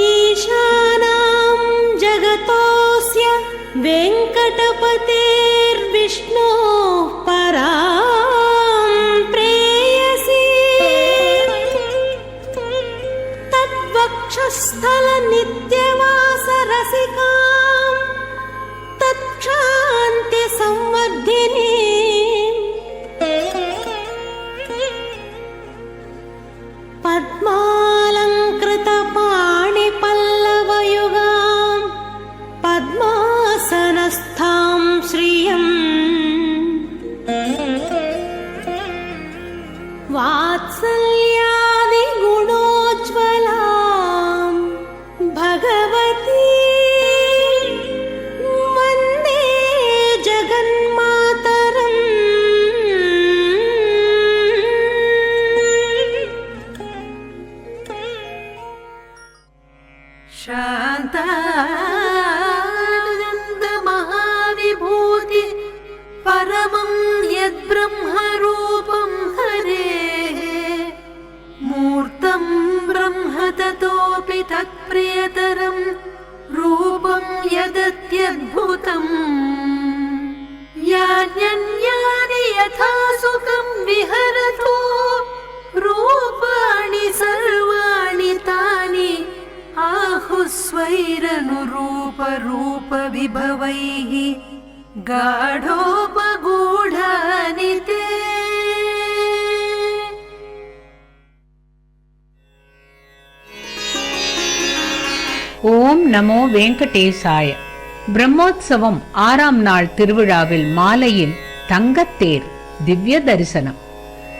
ईशानां जगतोऽस्य वेङ्कटपतेर्विष्णोः परां प्रेयसी तद्वक्षस्थलनित्यवासरसिकां तत्क्षान्त्यसंवर्धिनी पद्मालङ्कृतपाणिपल्लवयुगां पद्मासनस्थां श्रियम् वात्सल्यादिगुणोज्ज्वलां भगवती वन्दे जगन्मातरम्। शान्तानन्द महाविभूति परमं यद्ब्रह्मरूपं हरेः मूर्तं ब्रह्म ततोऽपि तत्प्रियतरं रूपं यदत्यद्भुतम् यान्यन्यानि यथा सुखं विहरतो रूपाणि सर्वाणि तानि आहुस्वैरनुरूपरूपविभवैः गाढोपगूढानि ते। ஓம் நமோ வெங்கடேசாய. பிரம்மோத்சவம் 6ஆம் நாள் திருவிழாவில் மாலையில் தங்கத்தேர் திவ்ய தரிசனம்.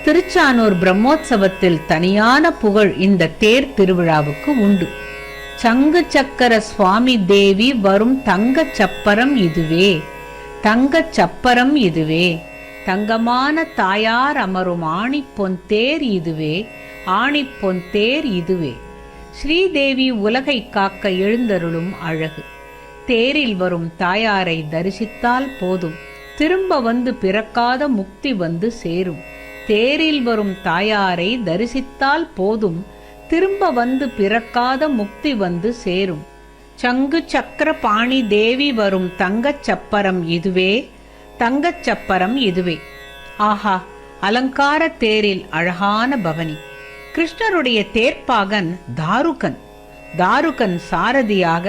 திருச்சானூர் பிரம்மோத்சவத்தில் தனியான புகழ் இந்த தேர் திருவிழாவுக்கு உண்டு. சங்கு சக்கர சுவாமி தேவி வரும் தங்க சப்பரம் இதுவே, தங்க சப்பரம் இதுவே, தங்கமான தாயார் அமரும் ஆணிப்பொன் தேர் இதுவே, ஆணிப்பொன் தேர் இதுவே. ஸ்ரீதேவி உலகை காக்க எழுந்தருளும் அழகு. தேரில் வரும் தாயாரை தரிசித்தால் போதும், திரும்ப வந்து பிறக்காத முக்தி வந்து சேரும். தேரில் வரும் தாயாரை தரிசித்தால் போதும், திரும்ப வந்து பிறக்காத முக்தி வந்து சேரும். சங்கு சக்கர பாணி தேவி வரும் தங்கச் சப்பரம் இதுவே, தங்கச் சப்பரம் இதுவே. ஆஹா, அலங்கார தேரில் அழகான பவனி. கிருஷ்ணருடைய தேர்ப்பாகன் தாருகன். தாருகன் சாரதியாக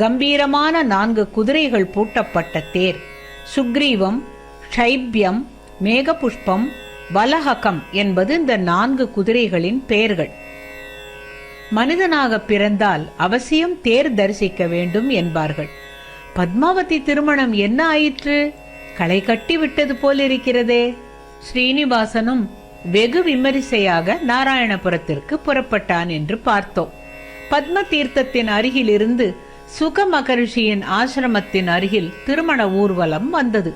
கம்பீரமான 4 குதிரைகள் பூட்டப்பட்ட தேர். சுக்ரீவம், ஷைப்யம், மேகபுஷ்பம், வலஹகம் என்பது இந்த 4 குதிரைகளின் பெயர்கள். மனிதனாக பிறந்தால் அவசியம் தேர் தரிசிக்க வேண்டும் என்பார்கள். பத்மாவதி திருமணம் என்ன ஆயிற்று? களை கட்டி விட்டது போலிருக்கிறதே. ஸ்ரீனிவாசனும் வெகு விமரிசையாக நாராயணபுரத்திற்கு புறப்பட்டான் என்று பார்த்தோம். பத்ம தீர்த்தத்தின் அருகில் இருந்து சுக மகரிஷியின் ஆசிரமத்தின் அருகில் திருமண ஊர்வலம் வந்தது.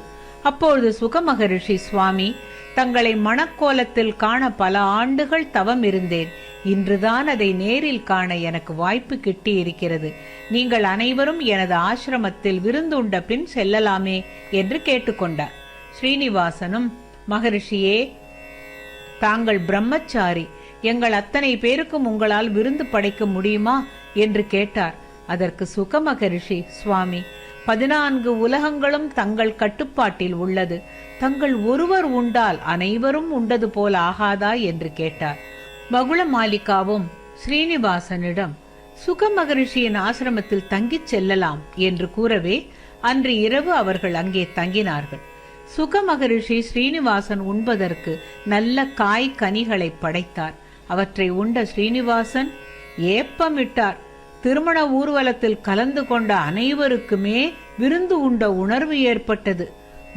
அப்பொழுது சுக மகரிஷி சுவாமி, தங்களை மணக்கோலத்தில் காண பல ஆண்டுகள் தவம் இருந்தேன். இன்றுதான் அதை நேரில் காண எனக்கு வாய்ப்பு கிட்டி இருக்கிறது. நீங்கள் அனைவரும் எனது ஆசிரமத்தில் விருந்துண்ட பின் செல்லலாமே என்று கேட்டுக்கொண்டார். ஸ்ரீனிவாசனும், மகரிஷியே, தாங்கள் பிரம்மச்சாரி, எங்கள் அத்தனை பேருக்கும் உங்களால் விருந்து படைக்க முடியுமா என்று கேட்டார். அதற்கு சுக மகரிஷி, சுவாமி, 14 உலகங்களும் தங்கள் கட்டுப்பாட்டில் உள்ளது. தங்கள் ஒருவர் உண்டால் அனைவரும் உண்டது போல் ஆகாதா என்று கேட்டார். மகுள மாலிகாவும் ஸ்ரீனிவாசனிடம் சுக மகரிஷியின் ஆசிரமத்தில் தங்கிச் செல்லலாம் என்று கூறவே அன்று இரவு அவர்கள் அங்கே தங்கினார்கள். சுக மகரிஷி ஸ்ரீனிவாசன் உண்பதற்கு நல்ல காய் கனிகளை படைத்தார். அவற்றை உண்ட ஸ்ரீனிவாசன் ஏப்பமிட்டார். திருமண ஊர்வலத்தில் கலந்து கொண்ட அனைவருக்குமே விருந்து உண்ட உணர்வு ஏற்பட்டது.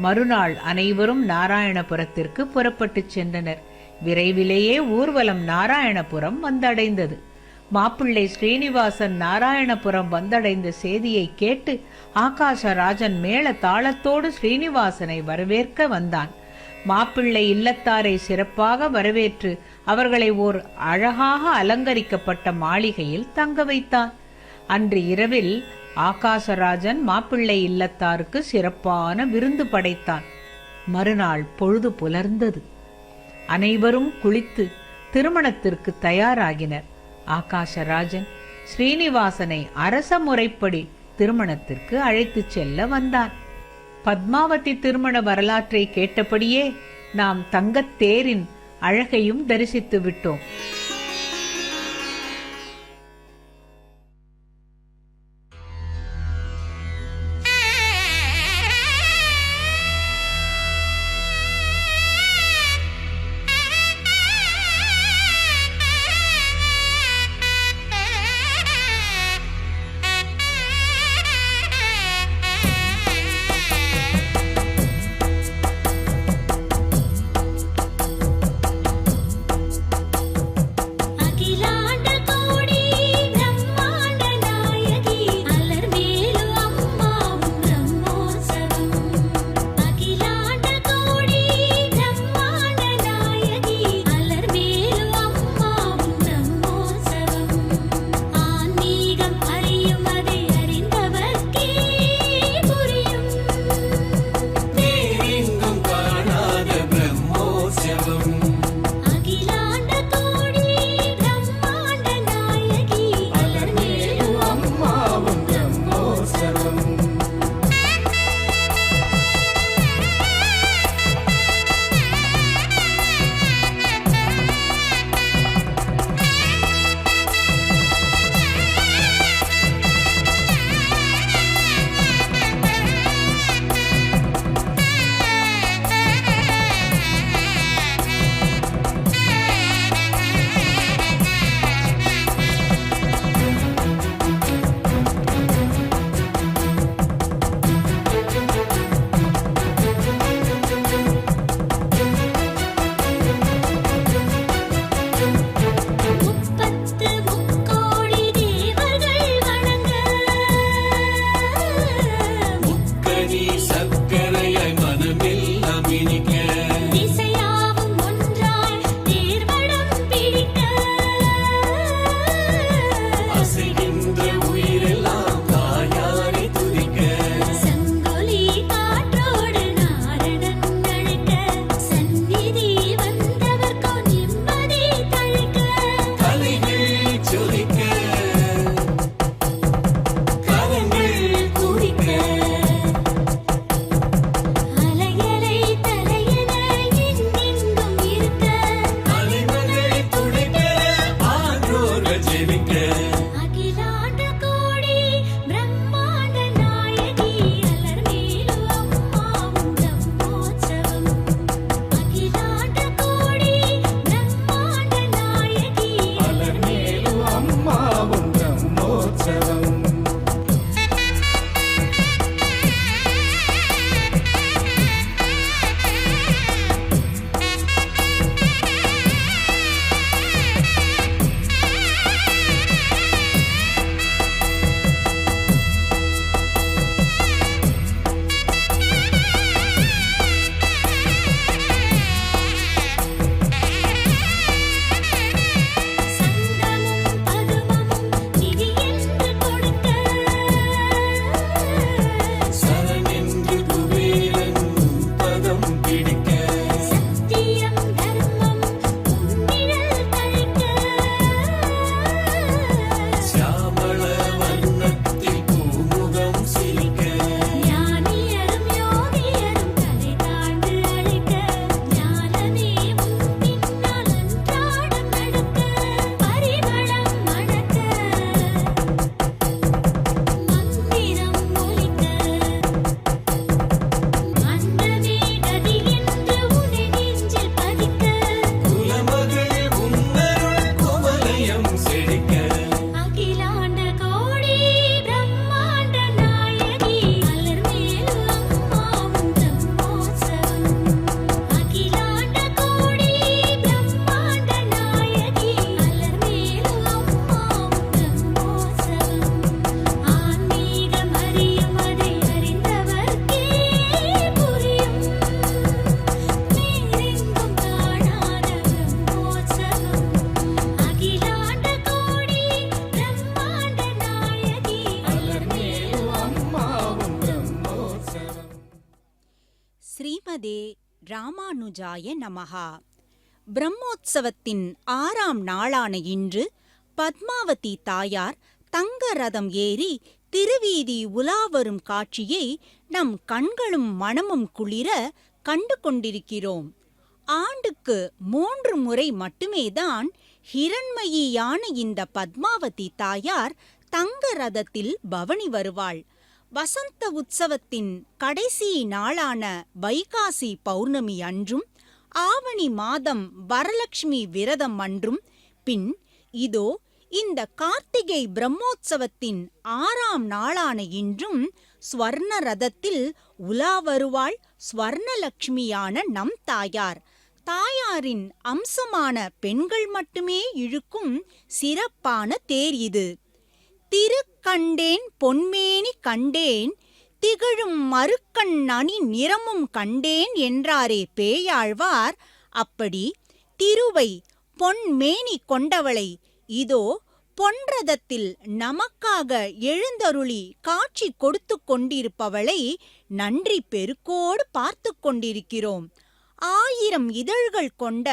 மறுநாள் அனைவரும் நாராயணபுரத்திற்கு புறப்பட்டு சென்றனர். விரைவிலேயே ஊர்வலம் நாராயணபுரம் வந்தடைந்தது. மாப்பிள்ளை ஸ்ரீனிவாசன் நாராயணபுரம் வந்தடைந்த செய்தியை கேட்டு ஆகாசராஜன் மேள தாளத்தோடு ஸ்ரீனிவாசனை வரவேற்க வந்தான். மாப்பிள்ளை இல்லத்தாரை சிறப்பாக வரவேற்று அவர்களை ஓர் அழகாக அலங்கரிக்கப்பட்ட மாளிகையில் தங்க வைத்தான். அன்று இரவில் ஆகாசராஜன் மாப்பிள்ளை இல்லத்தாருக்கு சிறப்பான விருந்து படைத்தான். மறுநாள் பொழுது புலர்ந்தது. அனைவரும் குளித்து திருமணத்திற்கு தயாராகினர். ஆகாசராஜன் ஸ்ரீனிவாசனை அரச முறைப்படி திருமணத்திற்கு அழைத்துச் செல்ல வந்தான். பத்மாவதி திருமண வரலாற்றை கேட்டபடியே நாம் தங்கத்தேரின் அழகையும் தரிசித்து விட்டோம். ஸ்ரீமதே ராமானுஜாய நமஹா. பிரம்மோற்சவத்தின் 6ஆம் நாளான இன்று பத்மாவதி தாயார் தங்க ரதம் ஏறி திருவீதி உலாவரும் காட்சியை நம் கண்களும் மனமும் குளிர கண்டு கொண்டிருக்கிறோம். ஆண்டுக்கு 3 முறை மட்டுமேதான் ஹிரண்மயியான இந்த பத்மாவதி தாயார் தங்க ரதத்தில் பவனி வருவாள். வசந்த உற்சவத்தின் கடைசி நாளான வைகாசி பௌர்ணமி அன்றும், ஆவணி மாதம் வரலட்சுமி விரதம் அன்றும், பின் இதோ இந்த கார்த்திகை பிரம்மோற்சவத்தின் 6ஆம் நாளான இன்றும் ஸ்வர்ண ரதத்தில் உலா வருவாள் ஸ்வர்ணலட்சுமியான நம் தாயார். தாயாரின் அம்சமான பெண்கள் மட்டுமே இழுக்கும் சிறப்பான தேர் இது. திருக்கண்டேன் பொன்மேனி கண்டேன், திகழும் மறுக்கண் அணி நிறமும் கண்டேன் என்றாரே பேயாழ்வார். அப்படி திருவை பொன்மேனி கொண்டவளை இதோ பொன்றதத்தில் நமக்காக எழுந்தருளி காட்சி கொடுத்து கொண்டிருப்பவளை நன்றி பெருக்கோடு பார்த்து கொண்டிருக்கிறோம். 1000 இதழ்கள் கொண்ட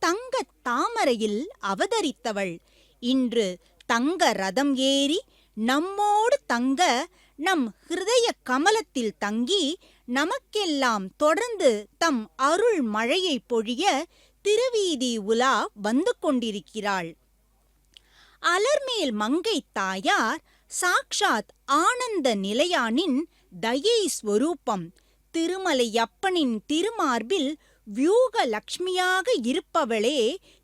தங்கத் தாமரையில் அவதரித்தவள் இன்று தங்க ரதம் ஏறி நம்மோடு தங்க, நம் ஹிருதய கமலத்தில் தங்கி நமக்கெல்லாம் தொடர்ந்து தம் அருள் மழையை பொழிய திருவீதி உலா வந்து கொண்டிருக்கிறாள். அலர்மேல் மங்கை தாயார் சாக்ஷாத் ஆனந்த நிலையானின் தயை ஸ்வரூபம். திருமலையப்பனின் திருமார்பில் வியூக லக்ஷ்மியாக இருப்பவளே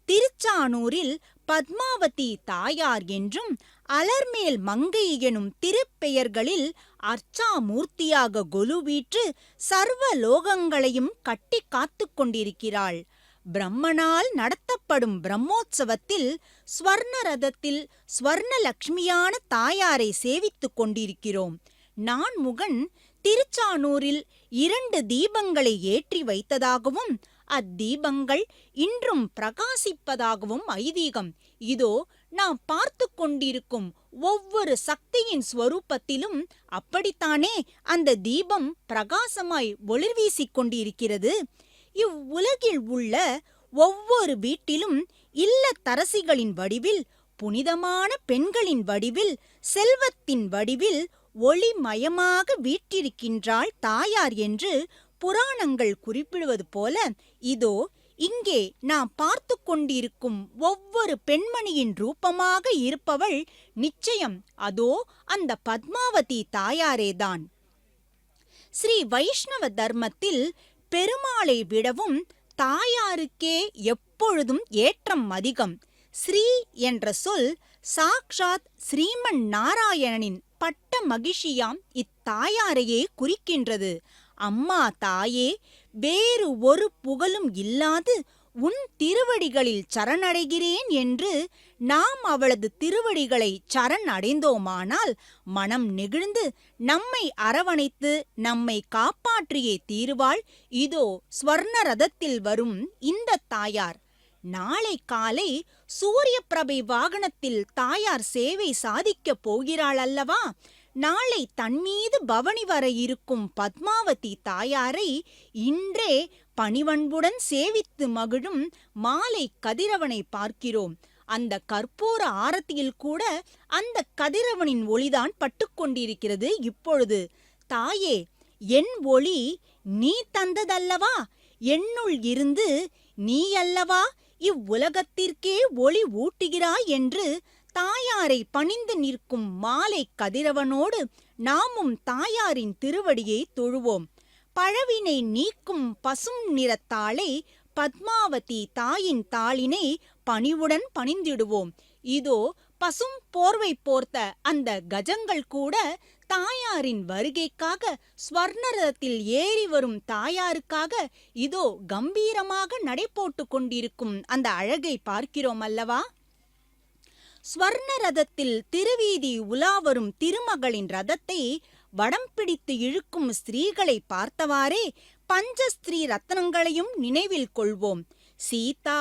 திருச்சானூரில் பத்மாவதி தாயார் என்றும், அலர்மேல் மங்கை எனும் திருப்பெயர்களில் அர்ச்சாமூர்த்தியாக கொலுவீற்று சர்வ லோகங்களையும் கட்டி காத்து கொண்டிருக்கிறாள். பிரம்மனால் நடத்தப்படும் பிரம்மோற்சவத்தில் ஸ்வர்ண ரதத்தில் ஸ்வர்ணலட்சுமியான தாயாரை சேவித்துக் கொண்டிருக்கிறோம். நான்முகன் திருச்சானூரில் 2 தீபங்களை ஏற்றி வைத்ததாகவும், அத்தீபங்கள் இன்றும் பிரகாசிப்பதாகவும் ஐதீகம். இதோ நாம் பார்த்து கொண்டிருக்கும் ஒவ்வொரு சக்தியின் ஸ்வரூபத்திலும் அப்படித்தானே அந்த தீபம் பிரகாசமாய் ஒளிர் வீசிக் கொண்டிருக்கிறது. இவ்வுலகில் உள்ள ஒவ்வொரு வீட்டிலும் இல்லத்தரசிகளின் வடிவில், புனிதமான பெண்களின் வடிவில், செல்வத்தின் வடிவில் ஒளிமயமாக வீற்றிருக்கின்றாள் தாயார் என்று புராணங்கள் குறிப்பிடுவது போல, இதோ இங்கே நாம் பார்த்து கொண்டிருக்கும் ஒவ்வொரு பெண்மணியின் ரூபமாக இருப்பவள் நிச்சயம் அதோ அந்த பத்மாவதி தாயாரேதான். ஸ்ரீ வைஷ்ணவ தர்மத்தில் பெருமாளை விடவும் தாயாருக்கே எப்பொழுதும் ஏற்றம் அதிகம். ஸ்ரீ என்ற சொல் சாக்ஷாத் ஸ்ரீமன் நாராயணனின் பட்ட மகிழ்ச்சியாம் இத்தாயாரையே குறிக்கின்றது. அம்மா தாயே, வேறு ஒரு புகழும் இல்லாது உன் திருவடிகளில் சரணடைகிறேன் என்று நாம் அவளது திருவடிகளை சரண் அடைந்தோமானால் மனம் நெகிழ்ந்து நம்மை அரவணைத்து நம்மை காப்பாற்றியே தீருவாள் இதோ ஸ்வர்ண ரதத்தில் வரும் இந்த தாயார். நாளை காலை சூரிய பிரபை வாகனத்தில் தாயார் சேவை சாதிக்கப் போகிறாள் அல்லவா? நாளை தன்மீது பவனி வர இருக்கும் பத்மாவதி தாயாரை இன்றே பணிவன்புடன் சேவித்து மகிழும் மாலை கதிரவனை பார்க்கிறோம். அந்த கற்பூர ஆரத்தியில் கூட அந்த கதிரவனின் ஒளிதான் பட்டுக்கொண்டிருக்கிறது இப்பொழுது. தாயே, என் ஒளி நீ தந்ததல்லவா? என்னுள் இருந்து நீ அல்லவா இவ்வுலகத்திற்கே ஒளி ஊட்டுகிறாய் என்று தாயாரை பணிந்து நிற்கும் மாலை கதிரவனோடு நாமும் தாயாரின் திருவடியை தொழுவோம். பழவினை நீக்கும் பசும் நிறத்தாளை பத்மாவதி தாயின் தாளினை பணிவுடன் பணிந்திடுவோம். இதோ பசும் போர்வை போர்த்த அந்த கஜங்கள் கூட தாயாரின் வருகைக்காக, ஸ்வர்ணரதத்தில் ஏறி வரும் தாயாருக்காக இதோ கம்பீரமாக நடைபோட்டு கொண்டிருக்கும் அந்த அழகை பார்க்கிறோம் அல்லவா? ஸ்வர்ண ரதத்தில் திருவீதி உலாவரும் திருமகளின் ரதத்தை வடம் பிடித்து இழுக்கும் ஸ்திரீகளை பார்த்தவாறே பஞ்சஸ்திரீ ரத்னங்களையும் நினைவில் கொள்வோம். சீதா,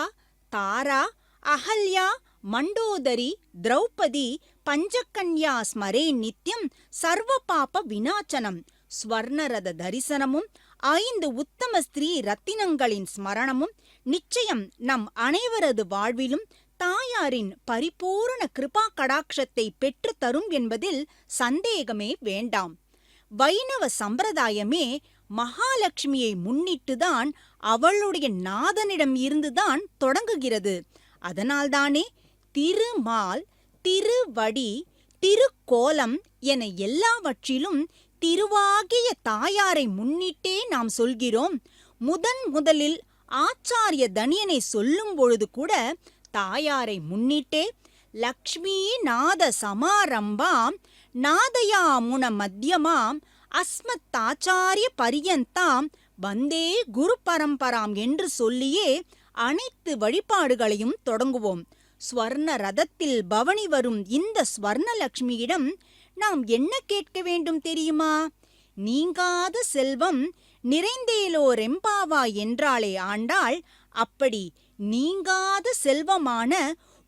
தாரா, அகல்யா, மண்டோதரி, திரௌபதி, பஞ்சகன்யா ஸ்மரே நித்யம் சர்வ பாப விநாசனம். ஸ்வர்ணரத தரிசனமும் 5 உத்தம ஸ்திரீ ரத்தினங்களின் ஸ்மரணமும் நிச்சயம் நம் அனைவரது வாழ்விலும் தாயாரின் பரிபூரண கிருபா கடாட்சத்தை பெற்று தரும் என்பதில் சந்தேகமே வேண்டாம். வைணவ சம்பிரதாயமே மகாலட்சுமியை முன்னிட்டுதான் அவளுடைய நாதனிடம் இருந்துதான் தொடங்குகிறது. அதனால்தானே திருமால், திருவடி, திருக்கோலம் என எல்லாவற்றிலும் திருவாகிய தாயாரை முன்னிட்டே நாம் சொல்கிறோம். முதலில் ஆச்சாரிய தனியனை சொல்லும் பொழுது கூட தாயாரை முன்னிட்டே லக்ஷ்மி நாத சமாரம்பாம் நாதயாமுன மத்தியமாம் அஸ்மத்தாச்சாரிய பரியந்தாம் வந்தே குரு பரம்பராம் என்று சொல்லியே அனைத்து வழிபாடுகளையும் தொடங்குவோம். ஸ்வர்ண ரதத்தில் பவனி வரும் இந்த ஸ்வர்ணலக்ஷ்மியிடம் நாம் என்ன கேட்க வேண்டும் தெரியுமா? நீங்காத செல்வம் நிறைந்தேலோரெம்பாவா என்றாளே ஆண்டாள். அப்படி நீங்காத செல்வமான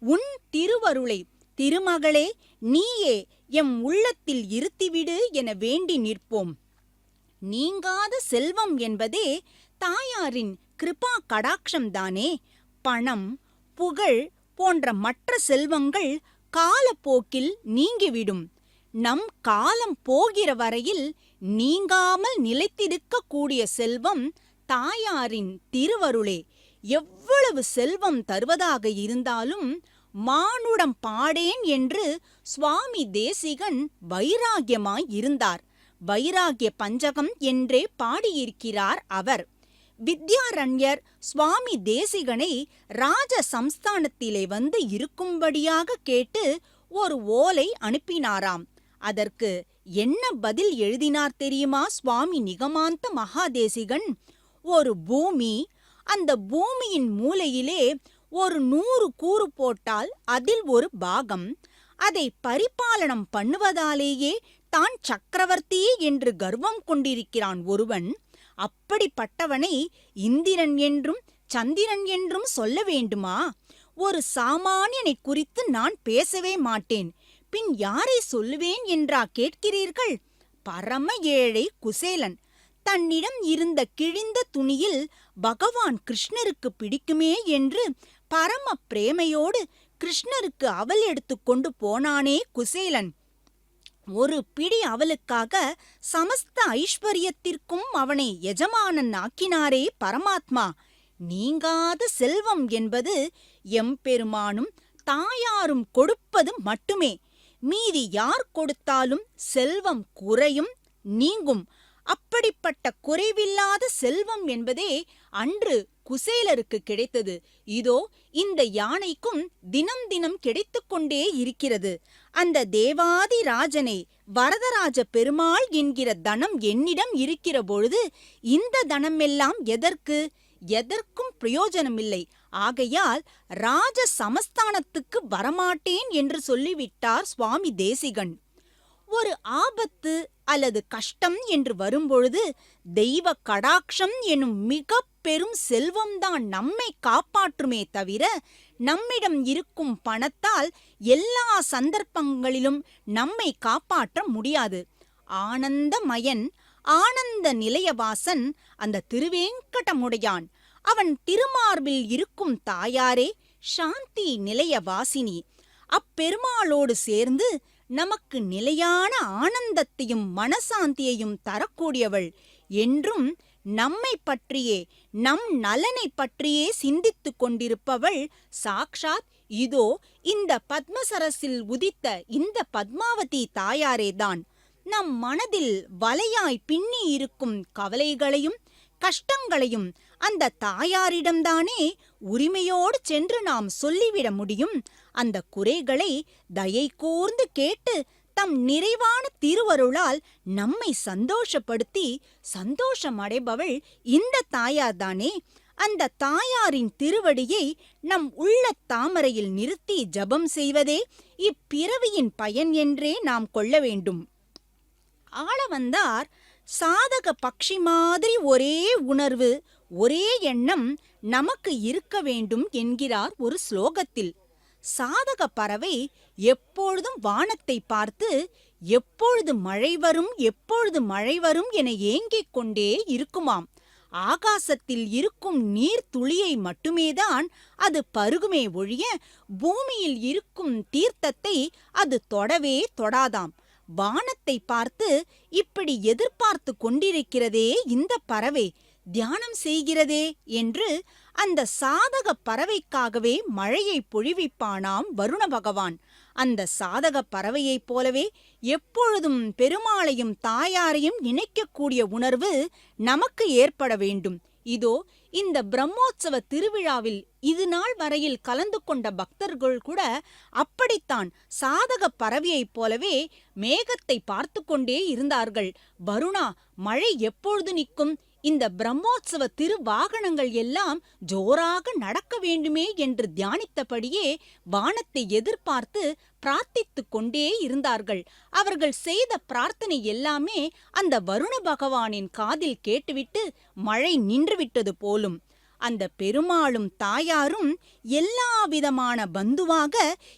உன் திருவருளை திருமகளே நீயே எம் உள்ளத்தில் இருத்திவிடு என வேண்டி நிற்போம். நீங்காத செல்வம் என்பதே தாயாரின் கிருபா கடாட்சம்தானே. பணம், புகழ் போன்ற மற்ற செல்வங்கள் காலப்போக்கில் நீங்கிவிடும். நம் காலம் போகிற வரையில் நீங்காமல் நிலைத்திருக்கக்கூடிய செல்வம் தாயாரின் திருவருளே. எவ்வளவு செல்வம் தருவதாக இருந்தாலும் மானுடம் பாடேன் என்று சுவாமி தேசிகன் வைராகியமாய் இருந்தார். வைராகிய பஞ்சகம் என்றே பாடியிருக்கிறார் அவர். வித்யாரண்யர் சுவாமி தேசிகனை ராஜ சம்ஸ்தானத்திலே வந்து இருக்கும்படியாக கேட்டு ஒரு ஓலை அனுப்பினாராம். அதற்கு என்ன பதில் எழுதினார் தெரியுமா சுவாமி நிகமாந்த மகாதேசிகன்? ஒரு பூமி, அந்த பூமியின் மூலையிலே ஒரு 100 கூறு போட்டால் அதில் ஒரு பாகம். அதை பரிபாலனம் பண்ணுவதாலேயே தான் சக்கரவர்த்தி என்று கர்வம் கொண்டிருக்கிறான் ஒருவன். அப்படிப்பட்டவனை இந்திரன் என்றும் சந்திரன் என்றும் சொல்ல வேண்டுமா? ஒரு சாமானியனை குறித்து நான் பேசவே மாட்டேன். பின் யாரை சொல்லுவேன் என்றா கேட்கிறீர்கள்? பரம ஏழை குசேலன். தன்னிடம் இருந்த கிழிந்த துணியில் பகவான் கிருஷ்ணருக்கு பிடிக்குமே என்று பரம பிரேமையோடு கிருஷ்ணருக்கு அவல் எடுத்துக்கொண்டு போனானே குசேலன். ஒரு பிடி அவளுக்காக சமஸ்த ஐஸ்வர்யத்திற்கும் அவனை எஜமானன் ஆக்கினாரே பரமாத்மா. நீங்காத செல்வம் என்பது எம்பெருமானும் தாயாரும் கொடுப்பது மட்டுமே. மீதி யார் கொடுத்தாலும் செல்வம் குறையும், நீங்கும். அப்படிப்பட்ட குறைவில்லாத செல்வம் என்பதே அன்று குசேலருக்கு கிடைத்தது. இதோ இந்த யானைக்கும் தினம் தினம் கிடைத்துக் கொண்டே இருக்கிறது. அந்த தேவாதி ராஜனை வரதராஜ பெருமாள் என்கிற தனம் என்னிடம் இருக்கிற பொழுது இந்த தனமெல்லாம் எதற்கு? எதற்கும் பிரயோஜனமில்லை. ஆகையால் ராஜ சமஸ்தானத்துக்கு வரமாட்டேன் என்று சொல்லிவிட்டார் சுவாமி தேசிகன். ஒரு ஆபத்து அல்லது கஷ்டம் என்று வரும்பொழுது தெய்வ கடாட்சம் எனும் மிக பெரும் செல்வம்தான் நம்மை காப்பாற்றுமே தவிர நம்மிடம் இருக்கும் பணத்தால் எல்லா சந்தர்ப்பங்களிலும் நம்மை காப்பாற்ற முடியாது. ஆனந்தமயன், ஆனந்த நிலையவாசன் அந்த திருவேங்கடமுடையான். அவன் திருமார்பில் இருக்கும் தாயாரே சாந்தி நிலையவாசினி. அப்பெருமாளோடு சேர்ந்து நமக்கு நிலையான ஆனந்தத்தையும் மனசாந்தியையும் தரக்கூடியவள். என்றும் நம்மை பற்றியே, நம் நலனை பற்றியே சிந்தித்துக் கொண்டிருப்பவள் சாக்ஷாத் இதோ இந்த பத்மசரஸில் உதித்த இந்த பத்மாவதி தாயாரேதான். நம் மனதில் வலையாய் பின்னி இருக்கும் கவலைகளையும் கஷ்டங்களையும் அந்த தாயாரிடம்தானே உரிமையோடு சென்று நாம் சொல்லிவிட முடியும். அந்த குறைகளை தயை கூர்ந்து கேட்டு தம் நிறைவான திருவருளால் நம்மை சந்தோஷப்படுத்தி சந்தோஷமடைபவள் இந்த தாயார்தானே. அந்த தாயாரின் திருவடியை நம் உள்ளத் தாமரையில் நிறுத்தி ஜபம் செய்வதே இப்பிறவியின் பயன் என்றே நாம் கொள்ள வேண்டும். ஆளவந்தார் சாதக பக்ஷி மாதிரி ஒரே உணர்வு, ஒரே எண்ணம் நமக்கு இருக்க வேண்டும் என்கிறார் ஒரு ஸ்லோகத்தில். சாதக பறவை எப்பொழுதும் வானத்தை பார்த்து எப்பொழுது மழை வரும், எப்பொழுது மழை வரும் என ஏங்கிக் கொண்டே இருக்குமாம். ஆகாசத்தில் இருக்கும் நீர் துளியை மட்டுமேதான் அது பருகுமே ஒழிய பூமியில் இருக்கும் தீர்த்தத்தை அது தொடவே தொடாதாம். வானத்தை பார்த்து இப்படி எதிர்பார்த்து கொண்டிருக்கிறதே இந்த பறவை, தியானம் செய்கிறதே என்று அந்த சாதக பறவைக்காகவே மழையை பொழிவிப்பானாம் வருண பகவான். அந்த சாதக பறவையைப் போலவே எப்பொழுதும் பெருமாளையும் தாயாரையும் நினைக்கக்கூடிய உணர்வு நமக்கு ஏற்பட வேண்டும். இதோ இந்த பிரம்மோற்சவ திருவிழாவில் இது நாள் வரையில் கலந்து கொண்ட பக்தர்கள் கூட அப்படித்தான் சாதக பறவையைப் போலவே மேகத்தை பார்த்து கொண்டே இருந்தார்கள். வருணா, மழை எப்பொழுது நிற்கும்? இந்த பிரம்மோற்சவ திருவாகனங்கள் எல்லாம் ஜோராக நடக்க வேண்டுமே என்று தியானித்தபடியே வானத்தை எதிர்பார்த்து பிரார்த்தித்துக் கொண்டே இருந்தார்கள். அவர்கள் செய்த பிரார்த்தனை எல்லாமே அந்த வருண பகவானின் காதில் கேட்டுவிட்டு மழை நின்றுவிட்டது போலும். அந்த பெருமாளும் தாயாரும் எல்லாவிதமான பந்துவாக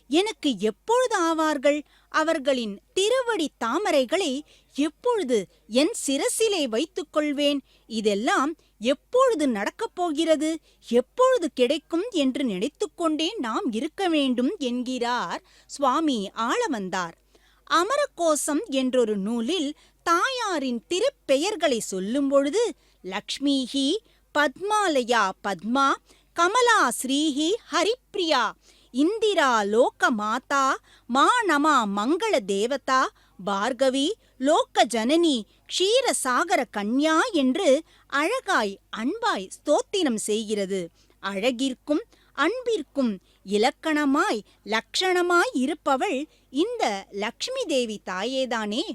எனக்கு எப்பொழுது ஆவார்கள்? அவர்களின் திருவடி தாமரைகளை எப்பொழுது என் சிரசிலே வைத்துக் கொள்வேன்? இதெல்லாம் எப்பொழுது நடக்கப் போகிறது, எப்பொழுது கிடைக்கும் என்று நினைத்துக்கொண்டே நாம் இருக்க வேண்டும் என்கிறார் சுவாமி ஆளவந்தார். அமரகோசம் என்றொரு நூலில் தாயாரின் திருப்பெயர்களை சொல்லும் பொழுது லக்ஷ்மிஹி பத்மாலயா பத்மா, கமலா ஸ்ரீஹி ஹரிப்ரியா, இந்திரா லோக மாதா, மாநமா மங்கள தேவதா, பார்கவி லோக ஜனனி, க்ஷீரசாகர கன்யா என்று அழகாய் அன்பாய் ஸ்தோத்திரம் செய்கிறது. அழகிற்கும் அன்பிற்கும் இலக்கணமாய் லட்சணமாய் இருப்பவள் இந்த லக்ஷ்மி தேவி தாயேதானே.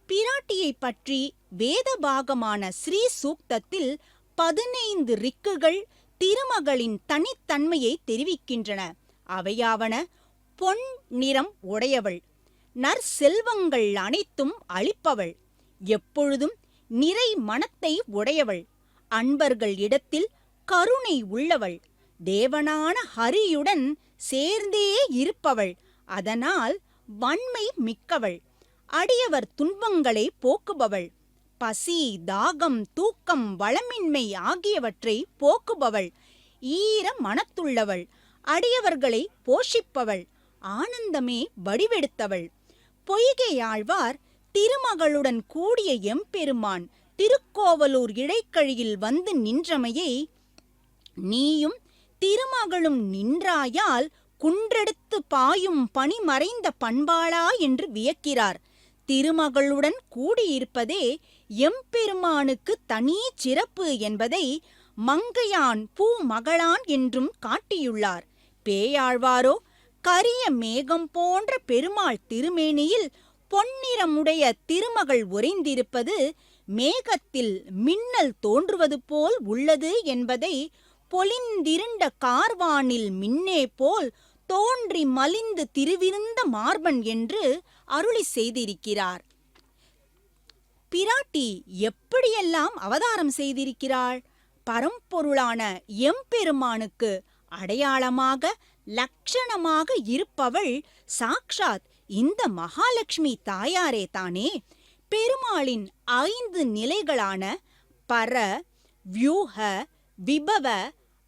பிராட்டியை பற்றி வேத பாகமான ஸ்ரீ சூக்தத்தில் 15 ரிக்குகள் திருமகளின் தனித்தன்மையை தெரிவிக்கின்றன. அவையாவன: பொன் நிறம் உடையவள், நற்செல்வங்கள் அனைத்தும் அளிப்பவள், எப்பொழுதும் நிறை மனத்தை உடையவள், அன்பர்கள் இடத்தில் கருணை உள்ளவள், தேவனான ஹரியுடன் சேர்ந்தே இருப்பவள், அதனால் வன்மை மிக்கவள், அடியவர் துன்பங்களை போக்குபவள், பசி தாகம் தூக்கம் வளமின்மை ஆகியவற்றை போக்குபவள், ஈர மனத்துள்ளவள், அடியவர்களை போஷிப்பவள், ஆனந்தமே வடிவெடுத்தவள். பொய்கையாழ்வார் திருமகளுடன் கூடிய எம்பெருமான் திருக்கோவலூர் இடைக்கழியில் வந்து நின்றமையை நீயும் திருமகளும் நின்றாயால் குன்றெடுத்து பாயும் பனி மறைந்த பண்பாளா என்று வியக்கிறார். திருமகளுடன் கூடியிருப்பதே எம்பெருமானுக்கு தனி சிறப்பு என்பதை மங்கையான் பூ மகளான் என்றும் காட்டியுள்ளார். பேயாழ்வாரோ கரிய மேகம் போன்ற பெருமாள் திருமேனியில் பொன்னிறமுடைய திருமகள் உறைந்திருப்பது மேகத்தில் மின்னல் தோன்றுவது போல் உள்ளது என்பதை பொலிந்திருண்ட கார்வானில் மின்னே போல் தோன்றி மலிந்து திருவிருந்த மார்பன் என்று அருளி செய்திருக்கிறார். பிராட்டி எப்படியெல்லாம் அவதாரம் செய்திருக்கிறாள்? பரம்பொருளான எம்பெருமானுக்கு அடையாளமாக லட்சணமாக இருப்பவள் சாக்ஷாத் இந்த மகாலட்சுமி தாயாரே தானே. பெருமாளின் 5 நிலைகளான பர, வியூக, விபவ,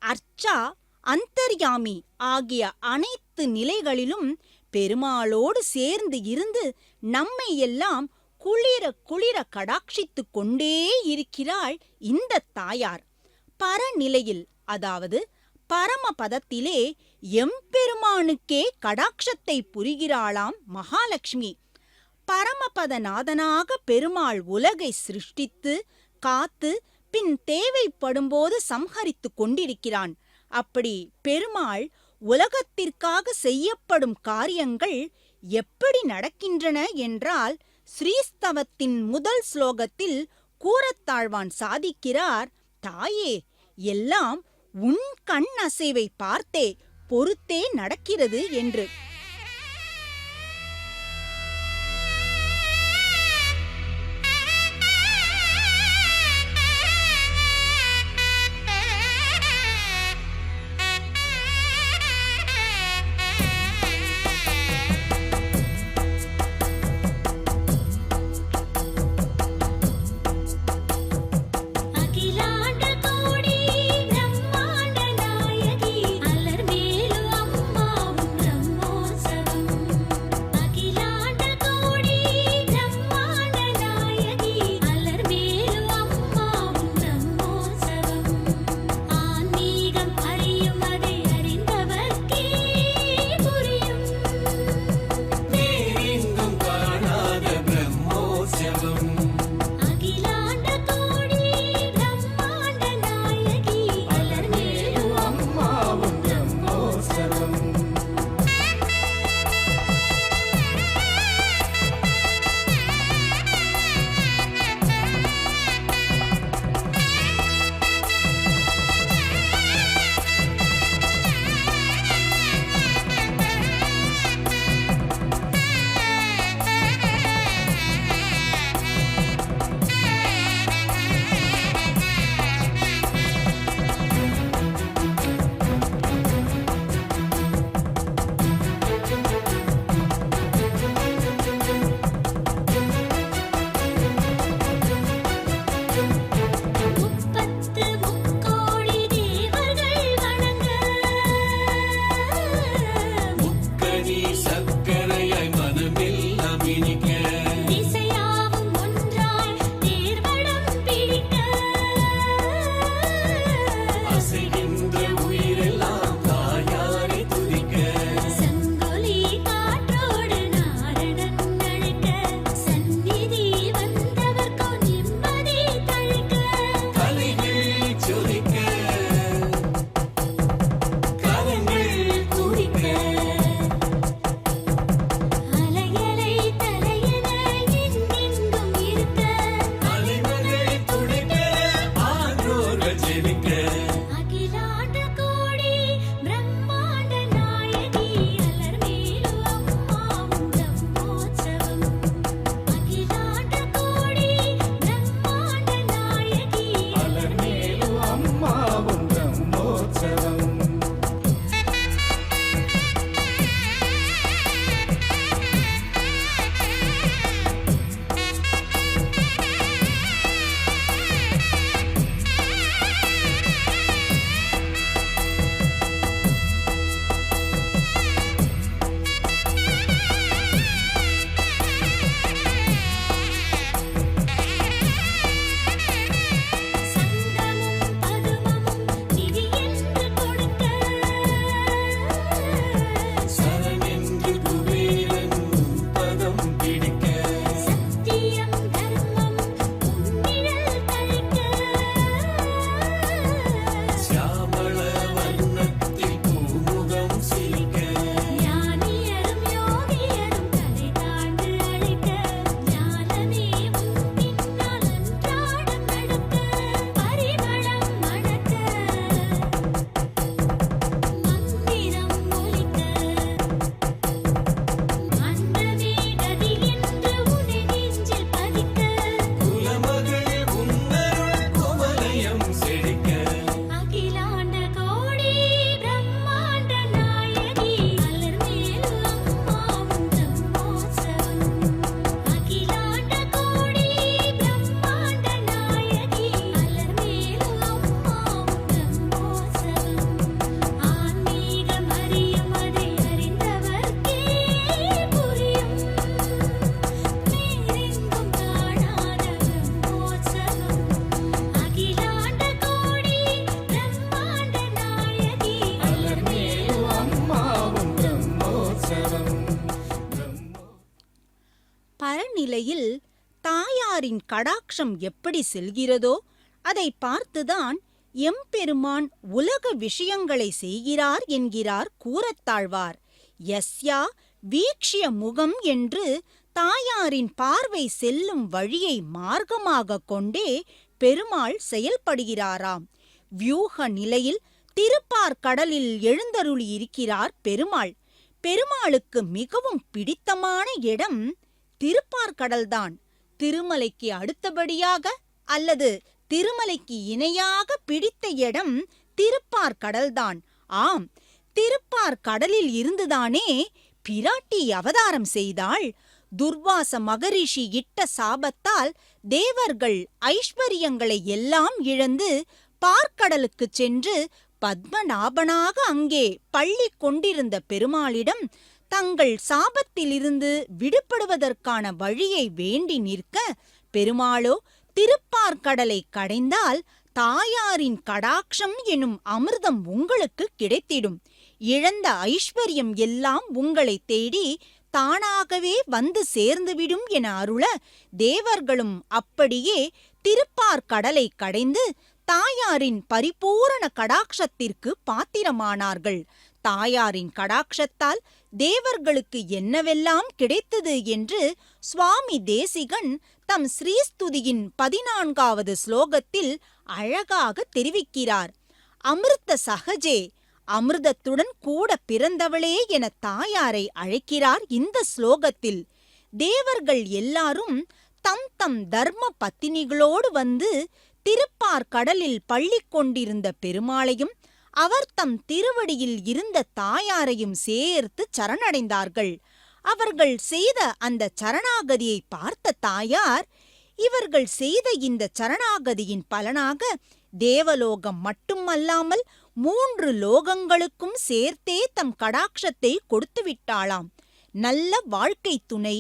அர்ச்சா, அந்தர்யாமி ஆகிய அனைத்து நிலைகளிலும் பெருமாளோடு சேர்ந்து இருந்து நம்மை எல்லாம் குளிர குளிர கடாட்சித்துக் கொண்டே இருக்கிறாள் இந்த தாயார். பரநிலையில், அதாவது பரமபதத்திலே எம்பெருமானுக்கே கடாட்சத்தை புரிகிறாளாம் மகாலட்சுமி. பரமபதநாதனாக பெருமாள் உலகை சிருஷ்டித்து காத்து பின் தேவைப்படும்போது சம்ஹரித்துக் கொண்டிருக்கிறான். அப்படி பெருமாள் உலகத்திற்காக செய்யப்படும் காரியங்கள் எப்படி நடக்கின்றன என்றால், ஸ்ரீஸ்தவத்தின் முதல் ஸ்லோகத்தில் கூரத்தாழ்வான் சாதிக்கிறார், தாயே, எல்லாம் உன் கண் அசைவை பார்த்தே பொறுத்தே நடக்கிறது என்று. அகிலாண்ட நிலையில் தாயாரின் கடாட்சம் எப்படி செல்கிறதோ அதை பார்த்துதான் எம்பெருமான் உலக விஷயங்களை செய்கிறார் என்கிறார் கூரத்தாழ்வார். யஸ்யா வீக்ஷ்ய முகம் என்று தாயாரின் பார்வை செல்லும் வழியை மார்க்கமாக கொண்டே பெருமாள் செயல்படுகிறாராம். வியூக நிலையில் திருப்பார்கடலில் எழுந்தருளியிருக்கிறார் பெருமாள். பெருமாளுக்கு மிகவும் பிடித்தமான இடம் திருப்பார்கடல்தான். திருமலைக்கு அடுத்தபடியாக அல்லது திருமலைக்கு இணையாக பிடித்த இடம் திருப்பார்கடல்தான். ஆம், திருப்பார்கடலில் இருந்துதானே பிராட்டி அவதாரம் செய்தாள். துர்வாச மகரிஷி இட்ட சாபத்தால் தேவர்கள் ஐஸ்வர்யங்களை எல்லாம் இழந்து பார்க்கடலுக்குச் சென்று பத்மநாபனாக அங்கே பள்ளி கொண்டிருந்த பெருமாளிடம் தங்கள் சாபத்திலிருந்து விடுபடுவதற்கான வழியை வேண்டி நிற்க, பெருமாளோ திருப்பார்கடலை கடைந்தால் தாயாரின் கடாட்சம் எனும் அமிர்தம் உங்களுக்கு கிடைத்திடும், இழந்த ஐஸ்வர்யம் எல்லாம் உங்களை தேடி தானாகவே வந்து சேர்ந்துவிடும் என அருள, தேவர்களும் அப்படியே திருப்பார்கடலை கடைந்து தாயாரின் பரிபூரண கடாட்சத்திற்கு பாத்திரமானார்கள். தாயாரின் கடாட்சத்தால் தேவர்களுக்கு என்னவெல்லாம் கிடைத்தது என்று சுவாமி தேசிகன் தம் ஸ்ரீஸ்துதியின் 14வது ஸ்லோகத்தில் அழகாக தெரிவிக்கிறார். அமிர்த சகஜே, அமிர்தத்துடன் கூட பிறந்தவளே என தாயாரை அழைக்கிறார் இந்த ஸ்லோகத்தில். தேவர்கள் எல்லாரும் தம் தம் தர்ம பத்தினிகளோடு வந்து திருப்பார்கடலில் பள்ளி கொண்டிருந்த பெருமாளையும் அவர் தம் திருவடியில் இருந்த தாயாரையும் சேர்த்து சரணடைந்தார்கள். அவர்கள் செய்த அந்த சரணாகதியை பார்த்த தாயார், இவர்கள் செய்த இந்த சரணாகதியின் பலனாக தேவலோகம் மட்டுமல்லாமல் 3 லோகங்களுக்கும் சேர்த்தே தம் கடாட்சத்தை கொடுத்து விட்டாளாம். நல்ல வாழ்க்கை துணை,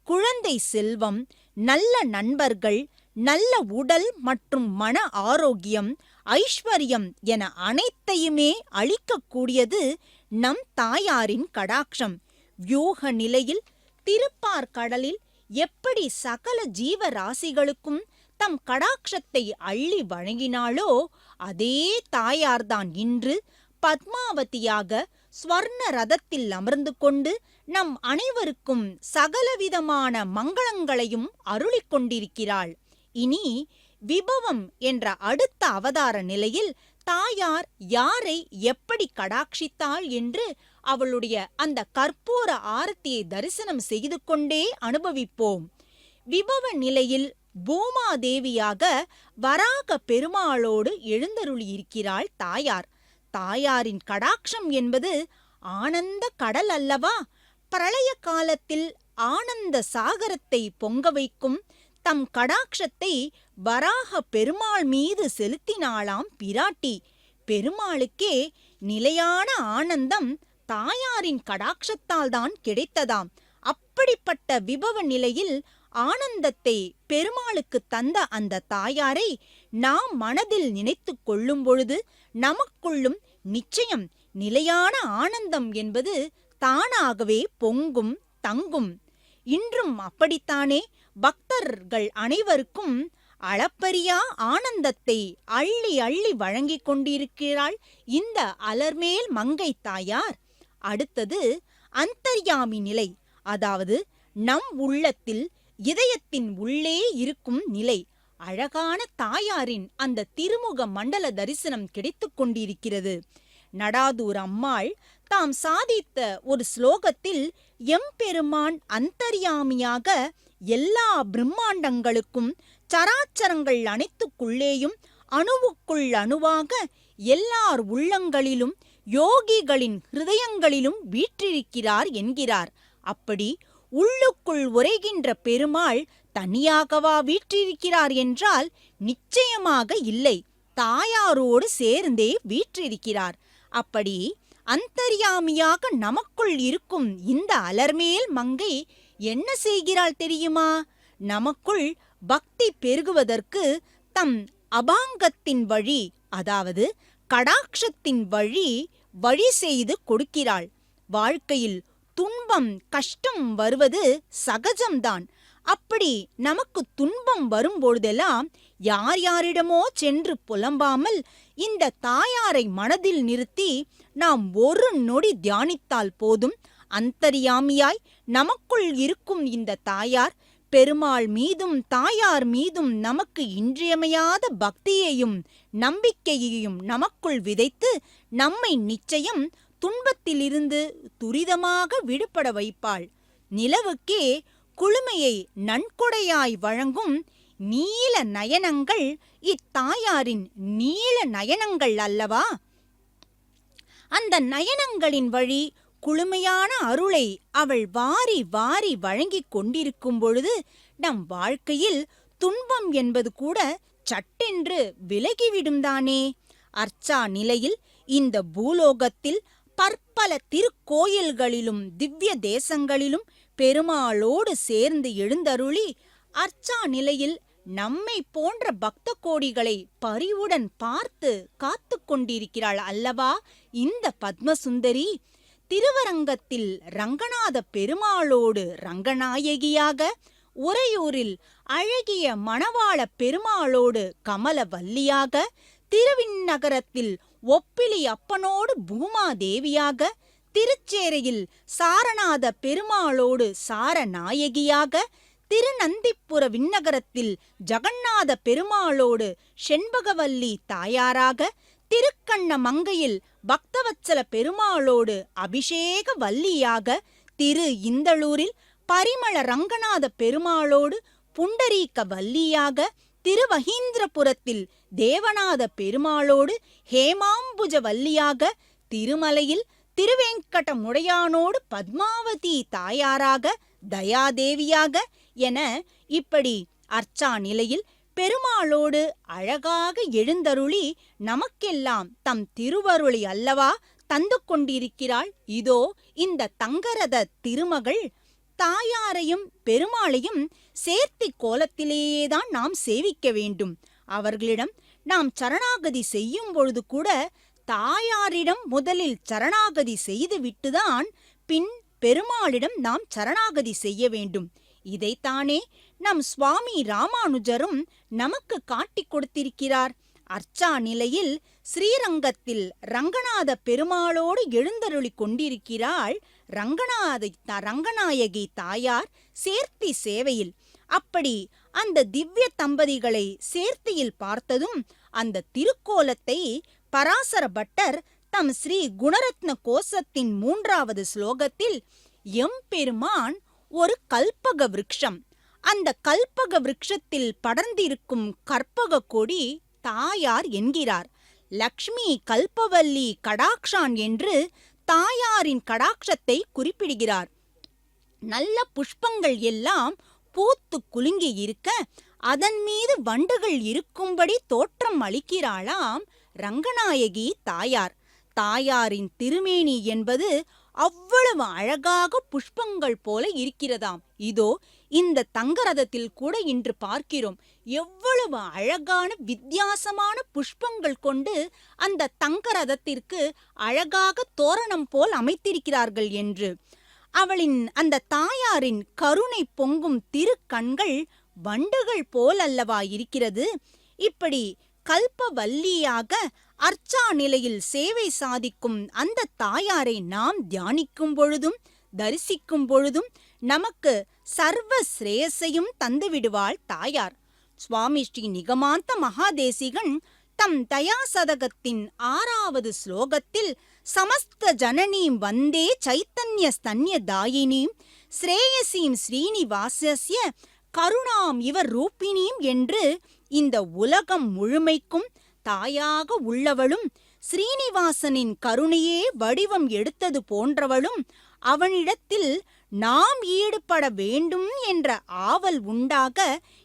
குழந்தை செல்வம், நல்ல நண்பர்கள், நல்ல உடல் மற்றும் மன ஆரோக்கியம், ஐஸ்வர்யம் என அனைத்தையுமே அளிக்கக்கூடியது நம் தாயாரின் கடாட்சம். வியூக நிலையில் திருப்பார்கடலில் எப்படி சகல ஜீவராசிகளுக்கும் தம் கடாட்சத்தை அள்ளி வழங்கினாளோ அதே தாயார்தான் இன்று பத்மாவதியாக ஸ்வர்ண ரதத்தில் அமர்ந்து கொண்டு நம் அனைவருக்கும் சகலவிதமான மங்களங்களையும் அருளிக் கொண்டிருக்கிறாள். இனி விபவம் என்ற அடுத்த அவதார நிலையில் தாயார் யாரை எப்படி கடாட்சித்தாள் என்று அவளுடைய அந்த கற்பூர ஆரத்தியை தரிசனம் செய்து கொண்டே அனுபவிப்போம். விபவ நிலையில் பூமாதேவியாக வராக பெருமாளோடு எழுந்தருளியிருக்கிறாள் தாயார். தாயாரின் கடாட்சம் என்பது ஆனந்த கடல் அல்லவா? பிரளய காலத்தில் ஆனந்த சாகரத்தை பொங்க வைக்கும் தம் கடாட்சத்தை வராக பெருமாள் மீது செலுத்தினாளாம் பிராட்டி. பெருமாளுக்கே நிலையான ஆனந்தம் தாயாரின் கடாட்சத்தால் தான் கிடைத்ததாம். அப்படிப்பட்ட விபவ நிலையில் ஆனந்தத்தை பெருமாளுக்கு தந்த அந்த தாயாரை நாம் மனதில் நினைத்து கொள்ளும் பொழுது நமக்குள்ளும் நிச்சயம் நிலையான ஆனந்தம் என்பது தானாகவே பொங்கும், தங்கும். இன்றும் அப்படித்தானே பக்தர்கள் அனைவருக்கும் அளப்பரியா ஆனந்தத்தை அள்ளி அள்ளி வழங்கிக் கொண்டிருக்கிறாள் இந்த அலர்மேல் மங்கை தாயார். அடுத்தது அந்தர்யாமி நிலை, அதாவது நம் உள்ளத்தில் இதயத்தின் உள்ளே இருக்கும் நிலை. அழகான தாயாரின் அந்த திருமுக மண்டல தரிசனம் கிடைத்துக் கொண்டிருக்கிறது. நடாதூர் அம்மாள் தாம் சாதித்த ஒரு ஸ்லோகத்தில் எம்பெருமான் அந்தர்யாமியாக எல்லா பிரம்மாண்டங்களுக்கும் சராச்சரங்கள் அனைத்துக்குள்ளேயும் அணுவுக்குள் அணுவாக எல்லார் உள்ளங்களிலும் யோகிகளின் ஹிருதயங்களிலும் வீற்றிருக்கிறார் என்கிறார். அப்படி உள்ளுக்குள் உரைகின்ற பெருமாள் தனியாகவா வீற்றிருக்கிறார் என்றால் நிச்சயமாக இல்லை, தாயாரோடு சேர்ந்தே வீற்றிருக்கிறார். அப்படி அந்தர்யாமியாக நமக்குள் இருக்கும் இந்த அலர்மேல் மங்கை என்ன செய்கிறாள் தெரியுமா? நமக்குள் பக்தி பெருகுவதற்கு தம் அபாங்கத்தின் வழி, அதாவது கடாட்சத்தின் வழி செய்து கொடுக்கிறாள். வாழ்க்கையில் துன்பம் கஷ்டம் வருவது சகஜம்தான். அப்படி நமக்கு துன்பம் வரும்பொழுதெல்லாம் யார் யாரிடமோ சென்று புலம்பாமல் இந்த தாயாரை மனதில் நிறுத்தி நாம் ஒரு நொடி தியானித்தால் போதும், அந்தர்யாமியாய் நமக்குள் இருக்கும் இந்த தாயார் பெருமாள் மீதும் தாயார் மீதும் நமக்கு இன்றியமையாத பக்தியையும் நம்பிக்கையையும் நமக்குள் விதைத்து நம்மை நிச்சயம் துன்பத்திலிருந்து துரிதமாக விடுபட வைப்பாள். நிலவுக்கே குளுமையை நன்கொடையாய் வழங்கும் நீல நயனங்கள் இத்தாயாரின் நீல நயனங்கள் அல்லவா? அந்த நயனங்களின் வழி குளுமையான அருளை அவள் வாரி வாரி வழங்கிக் கொண்டிருக்கும் பொழுது நம் வாழ்க்கையில் துன்பம் என்பது கூட சட்டென்று விலகிவிடும்தானே. அர்ச்சா நிலையில் இந்த பூலோகத்தில் பற்பல திருக்கோயில்களிலும் திவ்ய தேசங்களிலும் பெருமாளோடு சேர்ந்து எழுந்தருளி அர்ச்சா நிலையில் நம்மை போன்ற பக்த கோடிகளை பரிவுடன் பார்த்து காத்து கொண்டிருக்கிறாள் அல்லவா இந்த பத்மசுந்தரி. திருவரங்கத்தில் ரங்கநாத பெருமாளோடு ரங்கநாயகியாக, உறையூரில் அழகிய மணவாள பெருமாளோடு கமலவல்லியாக, திருவிண்ணகரத்தில் ஒப்பிலி அப்பனோடு பூமாதேவியாக, திருச்சேரையில் சாரநாத பெருமாளோடு சாரநாயகியாக, திருநந்திப்புர விண்ணகரத்தில் ஜகநாத பெருமாளோடு செண்பகவல்லி தாயாராக, திருக்கண்ணமங்கையில் பக்தவத்சல பெருமாளோடு அபிஷேக வல்லியாக, திரு இந்தளூரில் பரிமள ரங்கநாத பெருமாளோடு புண்டரீக வல்லியாக, திருவஹீந்திரபுரத்தில் தேவநாத பெருமாளோடு ஹேமாம்புஜ வல்லியாக, திருமலையில் திருவேங்கடமுடையானோடு பத்மாவதி தாயாராக தயாதேவியாக என இப்படி அர்ச்சா நிலையில் பெருமாளோடு அழகாக எழுந்தருளி நமக்கெல்லாம் தம் திருவருளை அல்லவா தந்து கொண்டிருக்கிறாள். இதோ இந்த தங்கரத திருமகள். தாயாரையும் பெருமாளையும் சேர்த்தி கோலத்திலேயேதான் நாம் சேவிக்க வேண்டும். அவர்களிடம் நாம் சரணாகதி செய்யும் பொழுது கூட தாயாரிடம் முதலில் சரணாகதி செய்துவிட்டுதான் பின் பெருமாளிடம் நாம் சரணாகதி செய்ய வேண்டும். இதைத்தானே நம் சுவாமி ராமானுஜரும் நமக்கு காட்டிக் கொடுத்திருக்கிறார். அர்ச்சா நிலையில் ஸ்ரீரங்கத்தில் ரங்கநாத பெருமாளோடு எழுந்தருளி கொண்டிருக்கிறாள் ரங்கநாயகி தாயார் சேர்த்தி சேவையில். அப்படி அந்த திவ்ய தம்பதிகளை சேர்த்தியில் பார்த்ததும் அந்த திருக்கோலத்தை பராசர பட்டர் தம் ஸ்ரீ குணரத்ன கோசத்தின் 3வது ஸ்லோகத்தில் எம்பெருமான் ஒரு கல்பக விருட்சம், அந்த கல்பக விருட்சத்தில் படர்ந்திருக்கும் கற்பக கொடி தாயார் என்கிறார். லக்ஷ்மி கல்பவல்லி கடாக்ஷான் என்று தாயாரின் கடாட்சத்தை குறிப்பிடுகிறார். நல்ல புஷ்பங்கள் எல்லாம் பூத்து குலுங்கி இருக்க அதன் மீது வண்டுகள் இருக்கும்படி தோற்றம் அளிக்கிறாளாம் ரங்கநாயகி தாயார். தாயாரின் திருமேனி என்பது அவ்வளவு அழகாக புஷ்பங்கள் போல இருக்கிறதாம். இதோ இந்த தங்கரதத்தில் கூட இன்று பார்க்கிறோம் எவ்வளவு அழகான வித்தியாசமான புஷ்பங்கள் கொண்டு அந்த தங்கரதத்திற்கு அழகாக தோரணம் போல் அமைத்திருக்கிறார்கள் என்று. அவளின் அந்த தாயாரின் கருணை பொங்கும் திருக்கண்கள் வண்டுகள் போல் அல்லவா இருக்கிறது. இப்படி கல்பவல்லியாக அர்ச்சா நிலையில் சேவை சாதிக்கும் அந்த தாயாரை நாம் தியானிக்கும் பொழுதும் தரிசிக்கும் பொழுதும் நமக்கு சர்வ ஸ்ரேயஸையும் தந்துவிடுவாள் தாயார். சுவாமி ஸ்ரீ நிகமாந்த மகாதேசிகன் தம் தயாசதகத்தின் 6வது ஸ்லோகத்தில் சமஸ்த ஜனனீம் வந்தே சைத்தன்ய ஸ்தன்ய தாயினீம் ஸ்ரேயசீம் ஸ்ரீனிவாசஸ்ய கருணாம் இவர் ரூபினீம் என்று இந்த உலகம் முழுமைக்கும் தாயாக உள்ளவளும் ஸ்ரீனிவாசனின் கருணையே வடிவம் எடுத்தது போன்றவளும் அவனிடத்தில் நாம் ஈடுபட வேண்டும் என்ற ஆவல் உண்டாக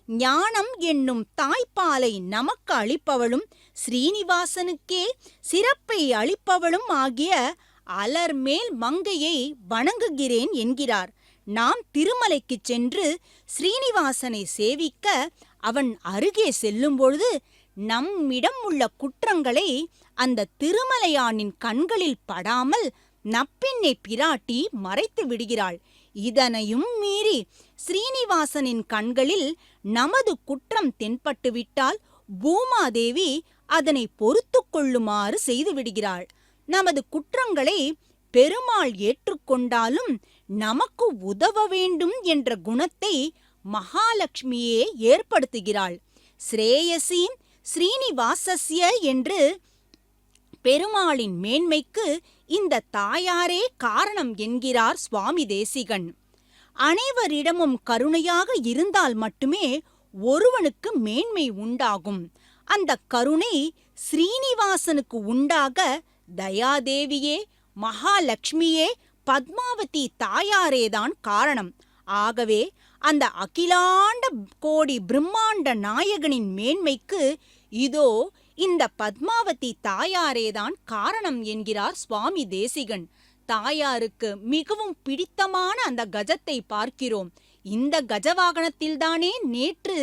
ஞானம் என்னும் தாய்ப்பாலை நமக்கு அளிப்பவளும் ஸ்ரீனிவாசனுக்கே சிறப்பை அளிப்பவளும் ஆகிய அலர்மேல் மங்கையை வணங்குகிறேன் என்கிறார். நாம் திருமலைக்கு சென்று ஸ்ரீனிவாசனை சேவிக்க அவன் அருகே செல்லும்பொழுது நம்மிடம் உள்ள குற்றங்களை அந்த திருமலையானின் கண்களில் படாமல் நப்பெண்ணை பிராட்டி மறைத்து விடுகிறாள். இதனையும் மீறி ஸ்ரீனிவாசனின் கண்களில் நமது குற்றம் தென்பட்டுவிட்டால் பூமாதேவி அதனை பொறுத்து கொள்ளுமாறு செய்து விடுகிறாள். நமது குற்றங்களை பெருமாள் ஏற்றுக்கொண்டாலும் நமக்கு உதவ வேண்டும் என்ற குணத்தை மகாலட்சுமியே ஏற்படுத்துகிறாள். ஸ்ரேயசீம் ஸ்ரீனிவாசஸ்ய என்று பெருமாளின் மேன்மைக்கு இந்த தாயாரே காரணம் என்கிறார் சுவாமி தேசிகன். அனைவரிடமும் கருணையாக இருந்தால் மட்டுமே ஒருவனுக்கு மேன்மை உண்டாகும். அந்த கருணை ஸ்ரீனிவாசனுக்கு உண்டாக தயாதேவியே, மகாலட்சுமியே, பத்மாவதி தாயாரேதான் காரணம். ஆகவே அந்த அகிலாண்ட கோடி பிரம்மாண்ட நாயகனின் மேன்மைக்கு இதோ இந்த பத்மாவதி தாயாரேதான் காரணம் என்கிறார் சுவாமி தேசிகன். தாயாருக்கு மிகவும் பிடித்தமான அந்த கஜத்தை பார்க்கிறோம். இந்த கஜவாகனத்தில்தானே நேற்று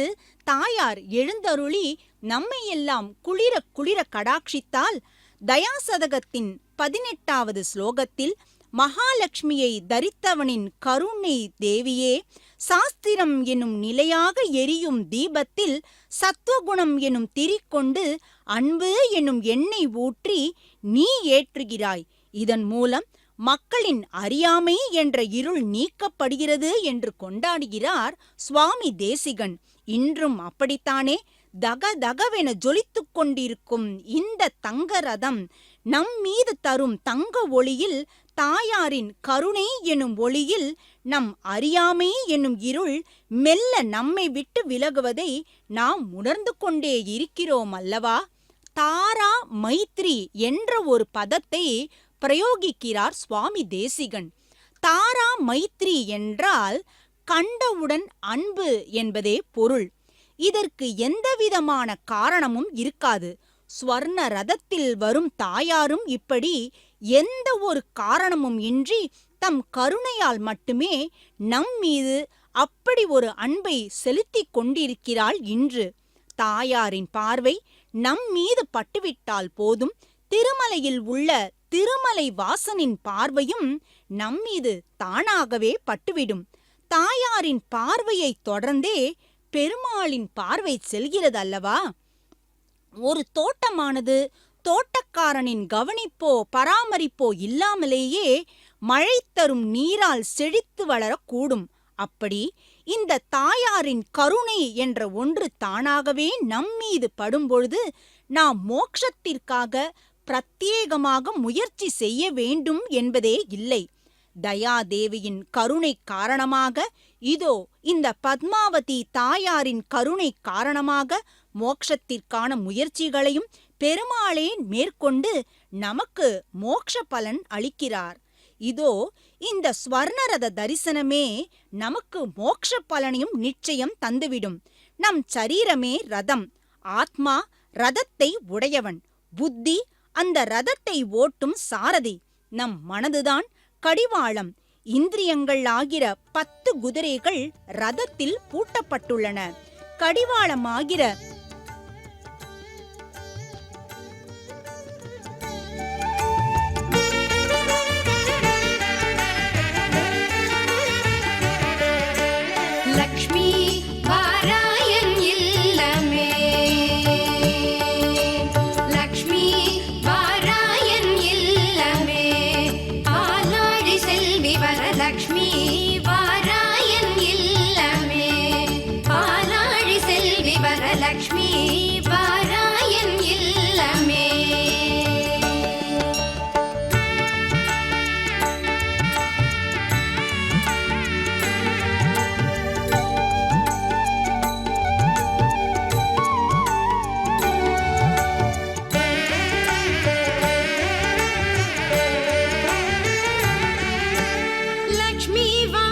தாயார் எழுந்தருளி நம்மையெல்லாம் குளிர குளிர கடாட்சித்தால். தயாசதகத்தின் 18வது ஸ்லோகத்தில் மகாலட்சுமியை தரித்தவனின் கருணை தேவியே, சாஸ்திரம் எனும் நிலையாக எரியும் தீபத்தில் சத்துவகுணம் எனும் திரிக்கொண்டு அன்பு எனும் எண்ணெய் ஊற்றி நீ ஏற்றுகிறாய். இதன் மூலம் மக்களின் அறியாமை என்ற இருள் நீக்கப்படுகிறது என்று கொண்டாடுகிறார் சுவாமி தேசிகன். இன்றும் அப்படித்தானே? தக தகவென ஜொலித்துக் கொண்டிருக்கும் இந்த தங்க ரதம் நம் மீது தரும் தங்க ஒளியில், தாயாரின் கருணை எனும் ஒளியில் நம் அறியாமை எனும் இருள் மெல்ல நம்மை விட்டு விலகுவதை நாம் உணர்ந்து கொண்டே இருக்கிறோம் அல்லவா? தாரா மைத்ரி என்ற ஒரு பதத்தை பிரயோகிக்கிறார் சுவாமி தேசிகன். தாரா மைத்ரி என்றால் கண்டவுடன் அன்பு என்பதே பொருள். இதற்கு எந்தவிதமான காரணமும் இருக்காது. ஸ்வர்ண ரதத்தில் வரும் தாயாரும் இப்படி எந்த ஒரு காரணமும் இன்றி தம் கருணையால் மட்டுமே நம் மீது அப்படி ஒரு அன்பை செலுத்திக் கொண்டிருக்கிறாள் இன்று. தாயாரின் பார்வை நம் மீது பட்டுவிட்டால் போதும், திருமலையில் உள்ள திருமலை வாசனின் பார்வையும் நம்மீது தானாகவே பட்டுவிடும். தாயாரின் பார்வையை தொடர்ந்தே பெருமாளின் பார்வை செல்கிறது அல்லவா? ஒரு தோட்டமானது தோட்டக்காரனின் கவனிப்போ பராமரிப்போ இல்லாமலேயே மழை தரும் நீரால் செழித்து வளரக்கூடும். அப்படி இந்த தாயாரின் கருணை என்ற ஒன்று தானாகவே நம்மீது படும்பொழுது நாம் மோட்சத்திற்காக பிரத்யேகமாக முயற்சி செய்ய வேண்டும் என்பதே இல்லை. தயாதேவியின் கருணை காரணமாக, இதோ இந்த பத்மாவதி தாயாரின் கருணை காரணமாக மோட்சத்திற்கான முயற்சிகளையும் பெருமாளே மேற்கொண்டு நமக்கு மோட்ச பலன் அளிக்கிறார். இதோ இந்த ஸ்வர்ணரத தரிசனமே நமக்கு மோட்ச பலனையும் நிச்சயம் தந்துவிடும். நம் சரீரமே ரதம், ஆத்மா ரதத்தை உடையவன், புத்தி அந்த ரதத்தை ஓட்டும் சாரதி, நம் மனதுதான் கடிவாளம். இந்திரியங்கள் ஆகிற 10 குதிரைகள் ரதத்தில் பூட்டப்பட்டுள்ளன. கடிவாளமாகிற லக்ஷ்மி வாராயன் இல்லமே, லக்ஷ்மி வாராயன் இல்லமே, ஆலாழி செல்வி வரலக்ஷ்மி வாராயன் இல்லமே, ஆலாழி செல்வி வரலக்ஷ்மி வாராயன் இல்லமே. லக்ஷ்மி வா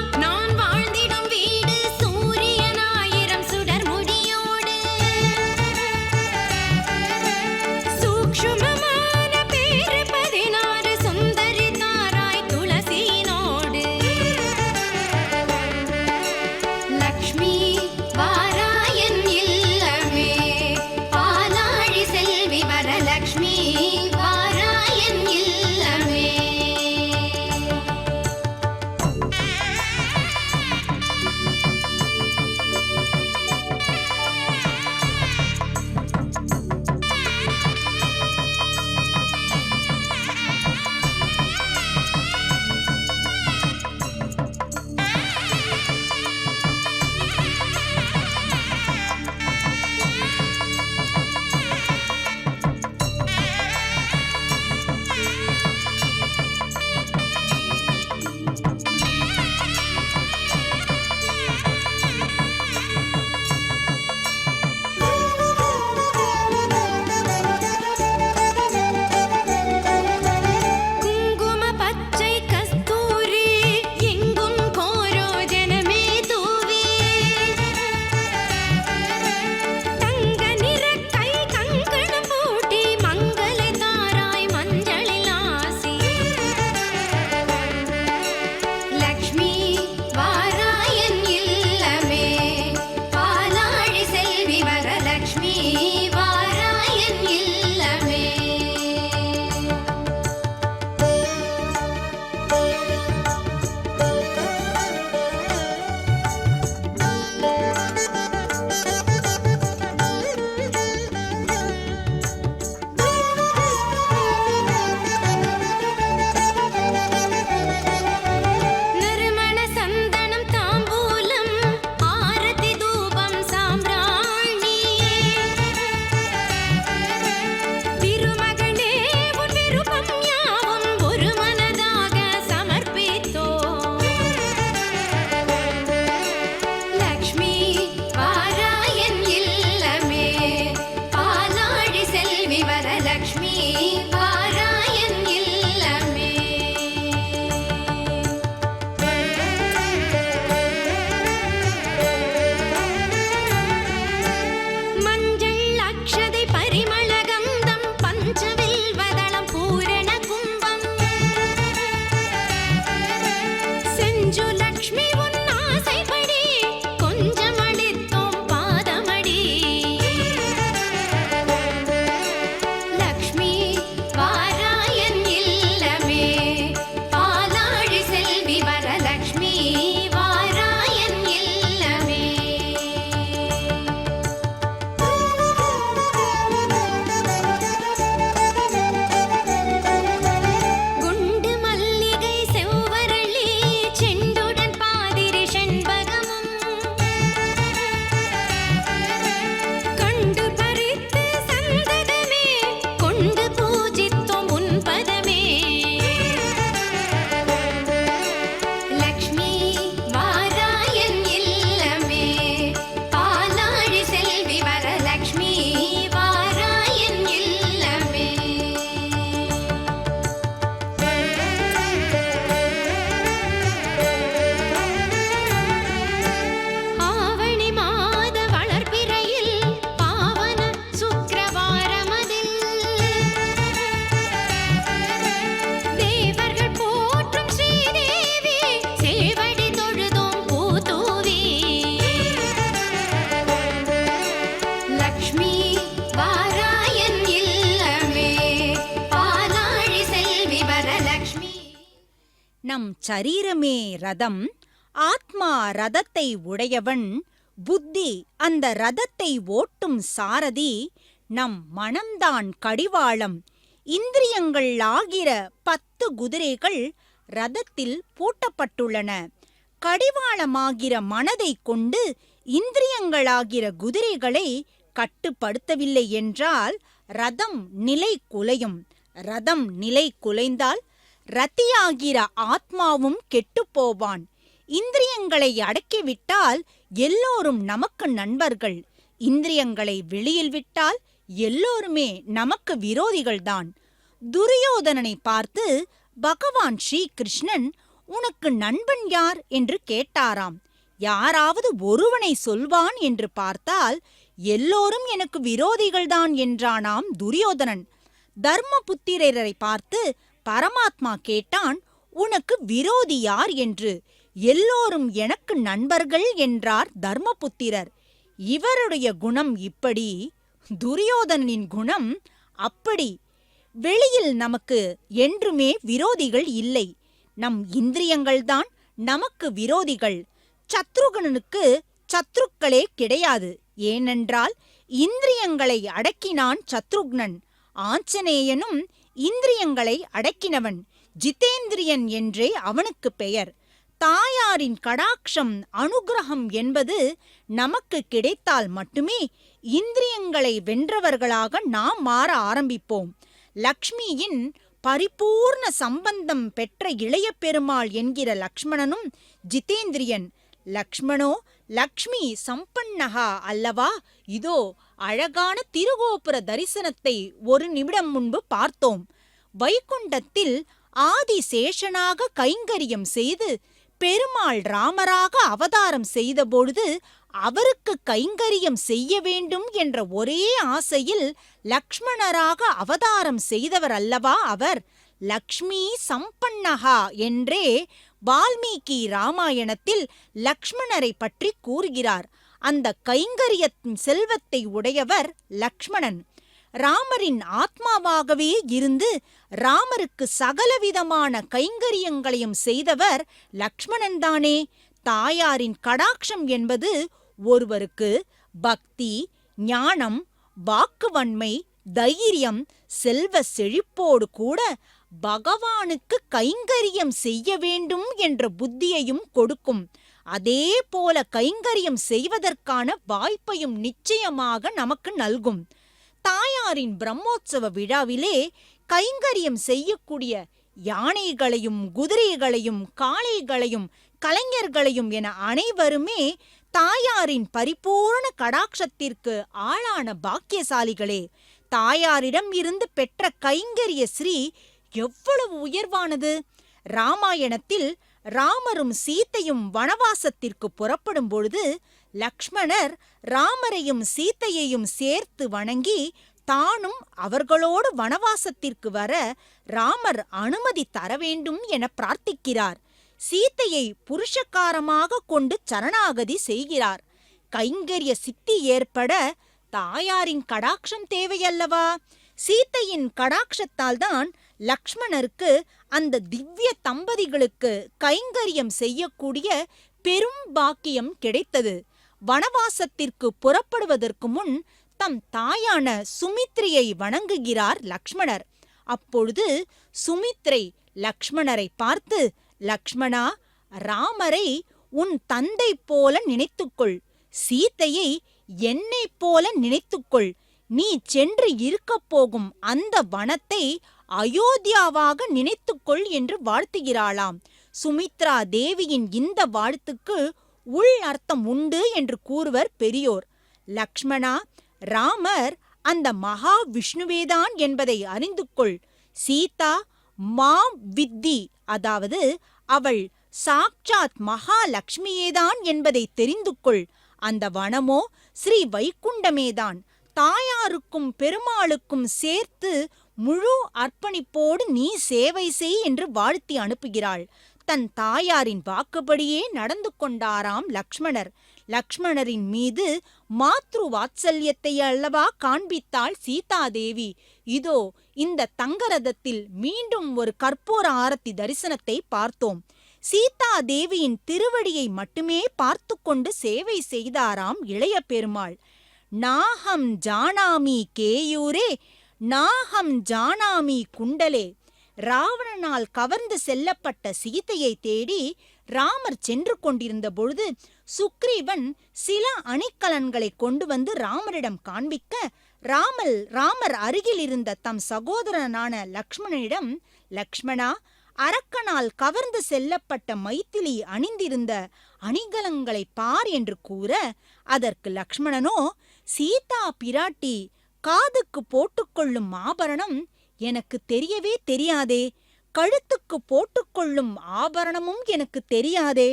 நம் சரீரமே ரதம், ஆத்மா ரதத்தை உடையவன், புத்தி அந்த ரதத்தை ஓட்டும் சாரதி, நம் மனம்தான் கடிவாளம். இந்திரியங்கள் ஆகிற 10 குதிரைகள் ரதத்தில் பூட்டப்பட்டுள்ளன. கடிவாளமாகிற மனதை கொண்டு இந்திரியங்களாகிற குதிரைகளை கட்டுப்படுத்தவில்லை என்றால் ரதம் நிலை குலையும். ரதம் நிலை குலைந்தால் ரத்தியாகிற ஆத்மாவும் கெட்டுப்போவான். இந்திரியங்களை அடக்கிவிட்டால் எல்லோரும் நமக்கு நண்பர்கள். இந்திரியங்களை வெளியில் விட்டால் எல்லோருமே நமக்கு விரோதிகள்தான். துரியோதனனை பார்த்து பகவான் ஸ்ரீ கிருஷ்ணன், உனக்கு நண்பன் யார் என்று கேட்டாராம். யாராவது ஒருவனை சொல்வான் என்று பார்த்தால் எல்லோரும் எனக்கு விரோதிகள்தான் என்றானாம் துரியோதனன். தர்மபுத்திரரை பார்த்து பரமாத்மா கேட்டான், உனக்கு விரோதி யார் என்று. எல்லோரும் எனக்கு நண்பர்கள் என்றார் தர்மபுத்திரர். இவருடைய குணம் இப்படி, துரியோதனின் குணம் அப்படி. வெளியில் நமக்கு என்றுமே விரோதிகள் இல்லை. நம் இந்திரியங்கள்தான் நமக்கு விரோதிகள். சத்ருகனுக்கு சத்ருக்களே கிடையாது. ஏனென்றால் இந்திரியங்களை அடக்கினான் சத்ருக்னன். ஆஞ்சநேயனும் இந்திரியங்களை அடக்கினவன். ஜிதேந்திரியன் என்றே அவனுக்கு பெயர். தாயாரின் கடாட்சம் அனுகிரகம் என்பது நமக்கு கிடைத்தால் மட்டுமே இந்திரியங்களை வென்றவர்களாக நாம் மாற ஆரம்பிப்போம். லக்ஷ்மியின் பரிபூர்ண சம்பந்தம் பெற்ற இளைய பெருமாள் என்கிற லக்ஷ்மணனும் ஜிதேந்திரியன். லக்ஷ்மணோ லக்ஷ்மி சம்பன்னகா அல்லவா? இதோ அழகான திருகோபுர தரிசனத்தை ஒரு நிமிடம் முன்பு பார்த்தோம். வைகுண்டத்தில் ஆதிசேஷனாக கைங்கரியம் செய்து பெருமாள் ராமராக அவதாரம் செய்தபொழுது அவருக்கு கைங்கரியம் செய்ய வேண்டும் என்ற ஒரே ஆசையில் லக்ஷ்மணராக அவதாரம் செய்தவர் அல்லவா அவர்? லக்ஷ்மி சம்பன்னகா என்றே வால்மீகி ராமாயணத்தில் லக்ஷ்மணரை பற்றி கூறுகிறார். அந்த கைங்கரியத்தின் செல்வத்தை உடையவர் லக்ஷ்மணன். ராமரின் ஆத்மாவாகவே இருந்து ராமருக்கு சகலவிதமான கைங்கரியங்களையும் செய்தவர் லக்ஷ்மணன்தானே. தாயாரின் கடாட்சம் என்பது ஒருவருக்கு பக்தி, ஞானம், வாக்குவன்மை, தைரியம், செல்வ செழிப்போடு கூட பகவானுக்கு கைங்கரியம் செய்ய வேண்டும் என்ற புத்தியையும் கொடுக்கும். அதே போல கைங்கரியம் செய்வதற்கான வாய்ப்பையும் நிச்சயமாக நமக்கு நல்கும். தாயாரின் பிரம்மோற்சவ விழாவிலே கைங்கரியம் செய்யக்கூடிய யானைகளையும் குதிரைகளையும் காளைகளையும் கலைஞர்களையும் என அனைவருமே தாயாரின் பரிபூர்ண கடாட்சத்திற்கு ஆளான பாக்கியசாலிகளே. தாயாரிடம் இருந்து பெற்ற கைங்கரிய ஸ்ரீ எவ்வளவு உயர்வானது! ராமாயணத்தில் ராமரும் சீத்தையும் வனவாசத்திற்கு புறப்படும் பொழுது லக்ஷ்மணர் ராமரையும் சீத்தையையும் சேர்த்து வணங்கி தானும் அவர்களோடு வனவாசத்திற்கு வர ராமர் அனுமதி தர வேண்டும் என பிரார்த்திக்கிறார். சீத்தையை புருஷகாரமாக கொண்டு சரணாகதி செய்கிறார். கைங்கரிய சித்தி ஏற்பட தாயாரின் கடாட்சம் தேவையல்லவா? சீத்தையின் கடாட்சத்தால்தான் லக்ஷ்மணருக்கு அந்த திவ்ய தம்பதிகளுக்கு கைங்கரியம் செய்யக்கூடிய பெரும் பாக்கியம் கிடைத்தது. வனவாசத்திற்கு புறப்படுவதற்கு முன் தம் தாயான சுமித்ரையை வணங்குகிறார் லக்ஷ்மணர். அப்பொழுது சுமித்ரை லக்ஷ்மணரை பார்த்து, லக்ஷ்மணா, ராமரை உன் தந்தை போல நினைத்துக்கொள், சீத்தையை என்னைப் போல நினைத்துக்கொள். நீ சென்று இருக்கப் போகும் அந்த வனத்தை அயோத்தியாவாக நினைத்துக்கொள் என்று வாழ்த்துகிறாளாம். சுமித்ரா தேவியின் இந்த வாழ்த்துக்கு உள் அர்த்தம் உண்டு என்று கூறுவர் பெரியோர். லக்ஷ்மணா, ராமர் அந்த மகா விஷ்ணுவேதான் என்பதை அறிந்து கொள். சீதா மாம் வித்தி, அதாவது அவள் சாக்சாத் மகாலட்சுமியேதான் என்பதை தெரிந்து கொள். அந்த வனமோ ஸ்ரீ வைகுண்டமேதான். தாயாருக்கும் பெருமாளுக்கும் சேர்த்து முழு அர்ப்பணிப்போடு நீ சேவை செய் என்று வாழ்த்தி அனுப்புகிறாள். தன் தாயாரின் வாக்குப்படியே நடந்து கொண்டாராம் லக்ஷ்மணர். லக்ஷ்மணரின் மீது மாத்ரு வாத்சல்யத்தை அல்லவா காண்பித்தாள் சீதாதேவி. இதோ இந்த தங்கரதத்தில் மீண்டும் ஒரு கற்பூர ஆரத்தி தரிசனத்தை பார்த்தோம். சீதாதேவியின் திருவடியை மட்டுமே பார்த்து கொண்டு சேவை செய்தாராம் இளைய பெருமாள். நாஹம் ஜானாமி கேயூரே நாஹம் ஜானாமி குண்டலே. ராவணனால் கவர்ந்து செல்லப்பட்ட சீதையை தேடி ராமர் சென்று கொண்டிருந்த பொழுது சுக்ரீவன் சில அணிகலன்களை கொண்டு வந்து ராமரிடம் காண்பிக்க, ராமர் அருகில் இருந்த தம் சகோதரனான லக்ஷ்மணனிடம், லக்ஷ்மணா, அரக்கனால் கவர்ந்து செல்லப்பட்ட மைதிலி அணிந்திருந்த அணிகலன்களை பார் என்று கூற, அதற்கு லக்ஷ்மணனோ, சீதா பிராட்டி காதுக்கு போட்டுக்கொள்ளும் ஆபரணம் எனக்கு தெரியவே தெரியாதே, கழுத்துக்கு போட்டுக்கொள்ளும் ஆபரணமும் எனக்கு தெரியாதே,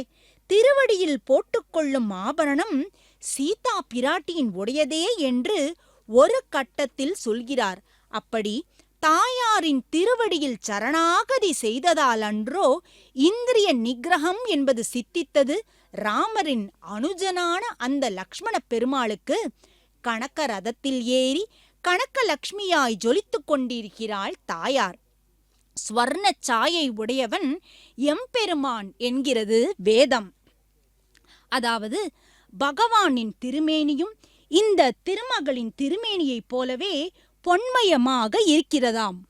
திருவடியில் போட்டுக்கொள்ளும் ஆபரணம் சீதா பிராட்டியின் உடையதே என்று ஒரு கட்டத்தில் சொல்கிறார். அப்படி தாயாரின் திருவடியில் சரணாகதி செய்ததால் அன்றோ இந்திரிய நிகிரகம் என்பது சித்தித்தது ராமரின் அனுஜனான அந்த லக்ஷ்மண பெருமாளுக்கு. கனக ரதத்தில் ஏறி கனக லக்ஷ்மியாய் ஜொலித்துக் கொண்டிருக்கிறாள் தாயார். ஸ்வர்ண சாயை உடையவன் எம்பெருமான் என்கிறது வேதம். அதாவது பகவானின் திருமேனியும் இந்த திருமகளின் திருமேனியைப் போலவே பொன்மயமாக இருக்கிறதாம்.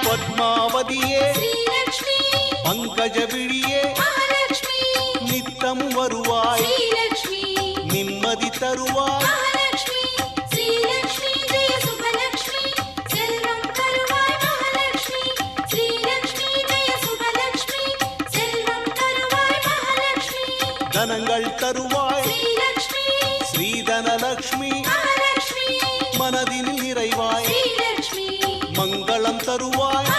பத்மாவதியே பங்கஜ விழியே நித்தம் வருவாய் நிம்மதி தருவாய் தனங்கள் தருவாய் ஸ்ரீதனலக்ஷ்மி மனதில் நிறைவாய் மங்களம் தருவாய்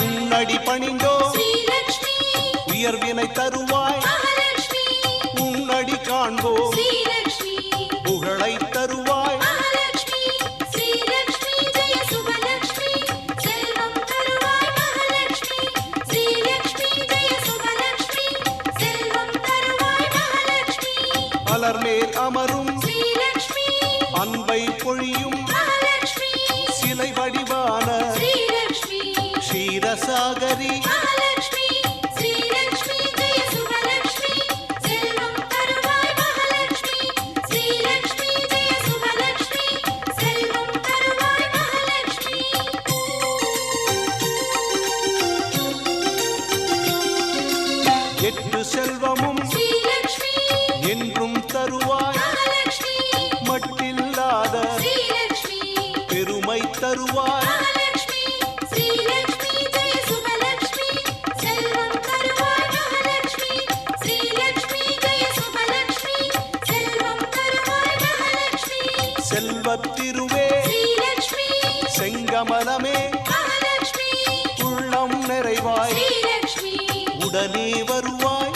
உன்னடி பணிந்தோ உயர்வினை தருவாய் உன்னடி காண்போ புகழை தருவாய் அலர்மேல் அமரும் அன்பை பொழியும் சிலை வடிவான க்ஷீரசாகரி எட்டு செல்வமும் என்றும் தருவாய் மட்டில்லாத பெருமை தருவாய் செல்வத்திருவே செங்கமலமே உள்ளம் நிறைவாய் உடனே வருவாய்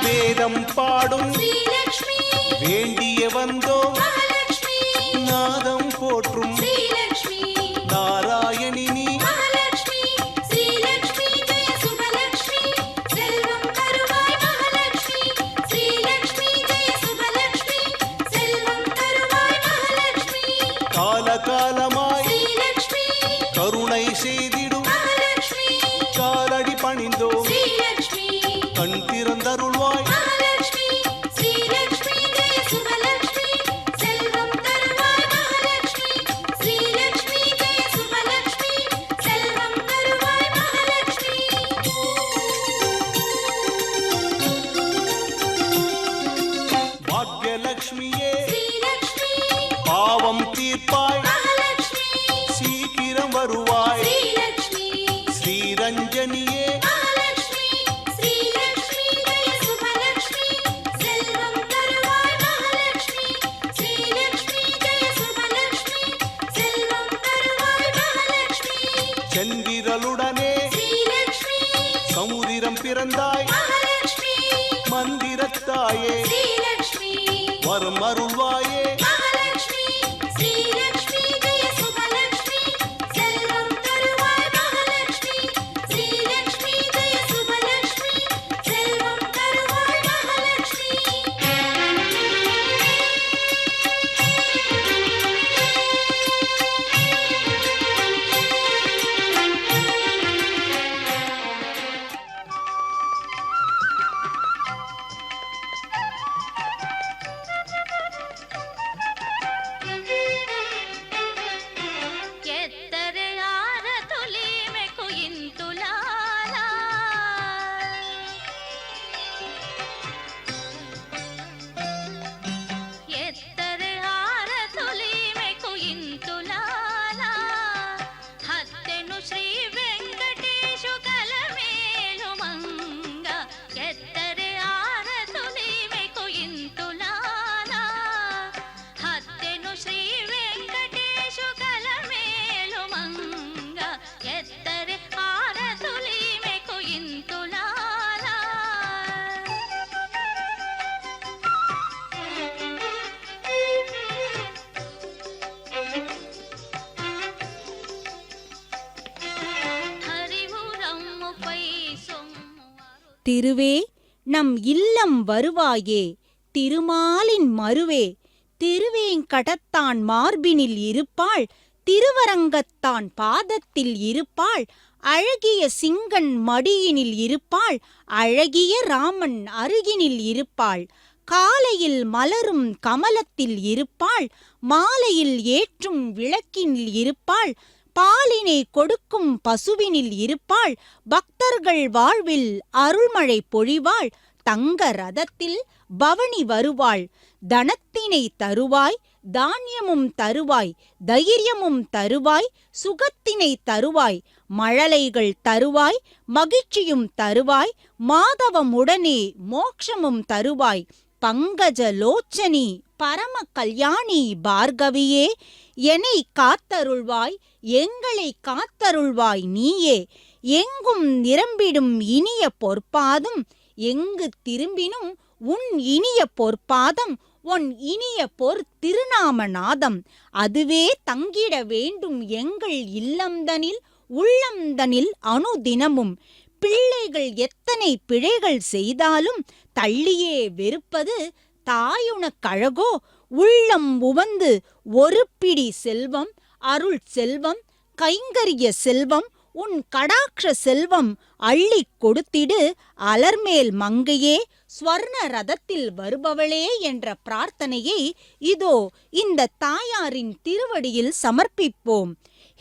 வேதம் பாடும் வேண்டிய வந்தோம் நாதம் போற்றும் நாராயணி நீ காலகாலமாய் கருணை செய்திடும் வந்தோம் ஸ்ரீலக்ஷ்மி கண் திறந்தருள்வாய் மகாலட்சுமி ஸ்ரீலக்ஷ்மி ஜெய சுபலக்ஷ்மி செல்வம் தருவாய் மகாலட்சுமி ஸ்ரீலக்ஷ்மி ஜெய சுபலக்ஷ்மி செல்வம் தருவாய் மகாலட்சுமி பாக்யலட்சுமியே ஸ்ரீலக்ஷ்மி பாவம் தீர்ப்பாய் மகாலட்சுமி சீக்கிரம் வருவாய் ஸ்ரீலக்ஷ்மி ஸ்ரீரஞ்சனியே மகாலட்சுமி ஸ்ரீலக்ஷ்மி ஜெய சுபலக்ஷ்மி செல்வம் தருவாய் மகாலட்சுமி ஸ்ரீலக்ஷ்மி ஜெய சுபலக்ஷ்மி செல்வம் தருவாய் மகாலட்சுமி செந்திரலுடனே ஸ்ரீலக்ஷ்மி சமுதிரம் பிறந்தாய் மகாலட்சுமி மந்திரத்தாயே ஸ்ரீலக்ஷ்மி வரம் அருள்வாயே மகாலட்சுமி ஸ்ரீலக்ஷ்மி ஜெய சுபலக்ஷ்மி செல்வம் தருவாய் மகாலட்சுமி ஸ்ரீலக்ஷ்மி ஜெய சுபலக்ஷ்மி செல்வம் தருவாய் மகாலட்சுமி ಎತ್ತರೆಯಾರ ತುಲಿಮೆ ಕುಯಿಂತುಲಾಲ ಎತ್ತರೆಯಾರ ತುಲಿಮೆ ಕುಯಿಂತುಲಾಲ ಹತ್ತೆನು ಶ್ರೀ ವೆಂಕಟೇಶು ಕಲಮೇಲು ಮಂಗ ಎತ್ತರೆಯಾರ ತುಲಿಮೆ ಕುಯಿಂತುಲಾಲ ಹತ್ತೆನು ಶ್ರೀ ವೆಂಕಟೇಶು ಕಲಮೇಲು ಮಂಗ ಎತ್ತರೆ ಆರ ತುಲಿಮೆ ಕುಯಿಂತುಲಾಲ ಹರಿಹುರಮ್ಮು ಪೈ ಸೊಮ್ಮು திருவே நம் இல்லம் வருவாயே திருமாலின் மருவே திருவேங்கடத்தான் மார்பினில் இருப்பாள் திருவரங்கத்தான் பாதத்தில் இருப்பாள் அழகிய சிங்கன் மடியினில் இருப்பாள் அழகிய ராமன் அருகினில் இருப்பாள் காலையில் மலரும் கமலத்தில் இருப்பாள் மாலையில் ஏற்றும் விளக்கினில் இருப்பாள் பாலினை கொடுக்கும் பசுவினில் இருப்பாள் பக்தர்கள் வாழ்வில் அருள்மழை பொழிவாள் தங்க ரதத்தில் பவனி வருவாள் தனத்தினை தருவாய் தானியமும் தருவாய் தைரியமும் தருவாய் சுகத்தினை தருவாய் மழலைகள் தருவாய் மகிழ்ச்சியும் தருவாய் மாதவமுடனே மோட்சமும் தருவாய் பங்கஜ லோச்சனி பரம கல்யாணி பார்கவியே என்னை காத்தருள்வாய் எங்களை காத்தருள்வாய் நீயே எங்கும் நிரம்பிடும் இனிய பொற்பாதம் எங்கு திரும்பினும் உன் இனிய பொற்பாதம் உன் இனிய பொற் திருநாமநாதம் அதுவே தங்கிட வேண்டும் எங்கள் இல்லம்தனில் உள்ளம்தனில் அனுதினமும் பிள்ளைகள் எத்தனை பிழைகள் செய்தாலும் தள்ளியே வெறுப்பது தாயுனக்கழகோ உள்ளம் உவந்து ஒரு பிடி செல்வம் அருள் செல்வம் கைங்கரிய செல்வம் உன் கடாட்ச செல்வம் அள்ளிக் கொடுத்திடு அலர்மேல் மங்கையே ஸ்வர்ண ரதத்தில் வருபவளே என்ற பிரார்த்தனையை இதோ இந்த தாயாரின் திருவடியில் சமர்ப்பிப்போம்.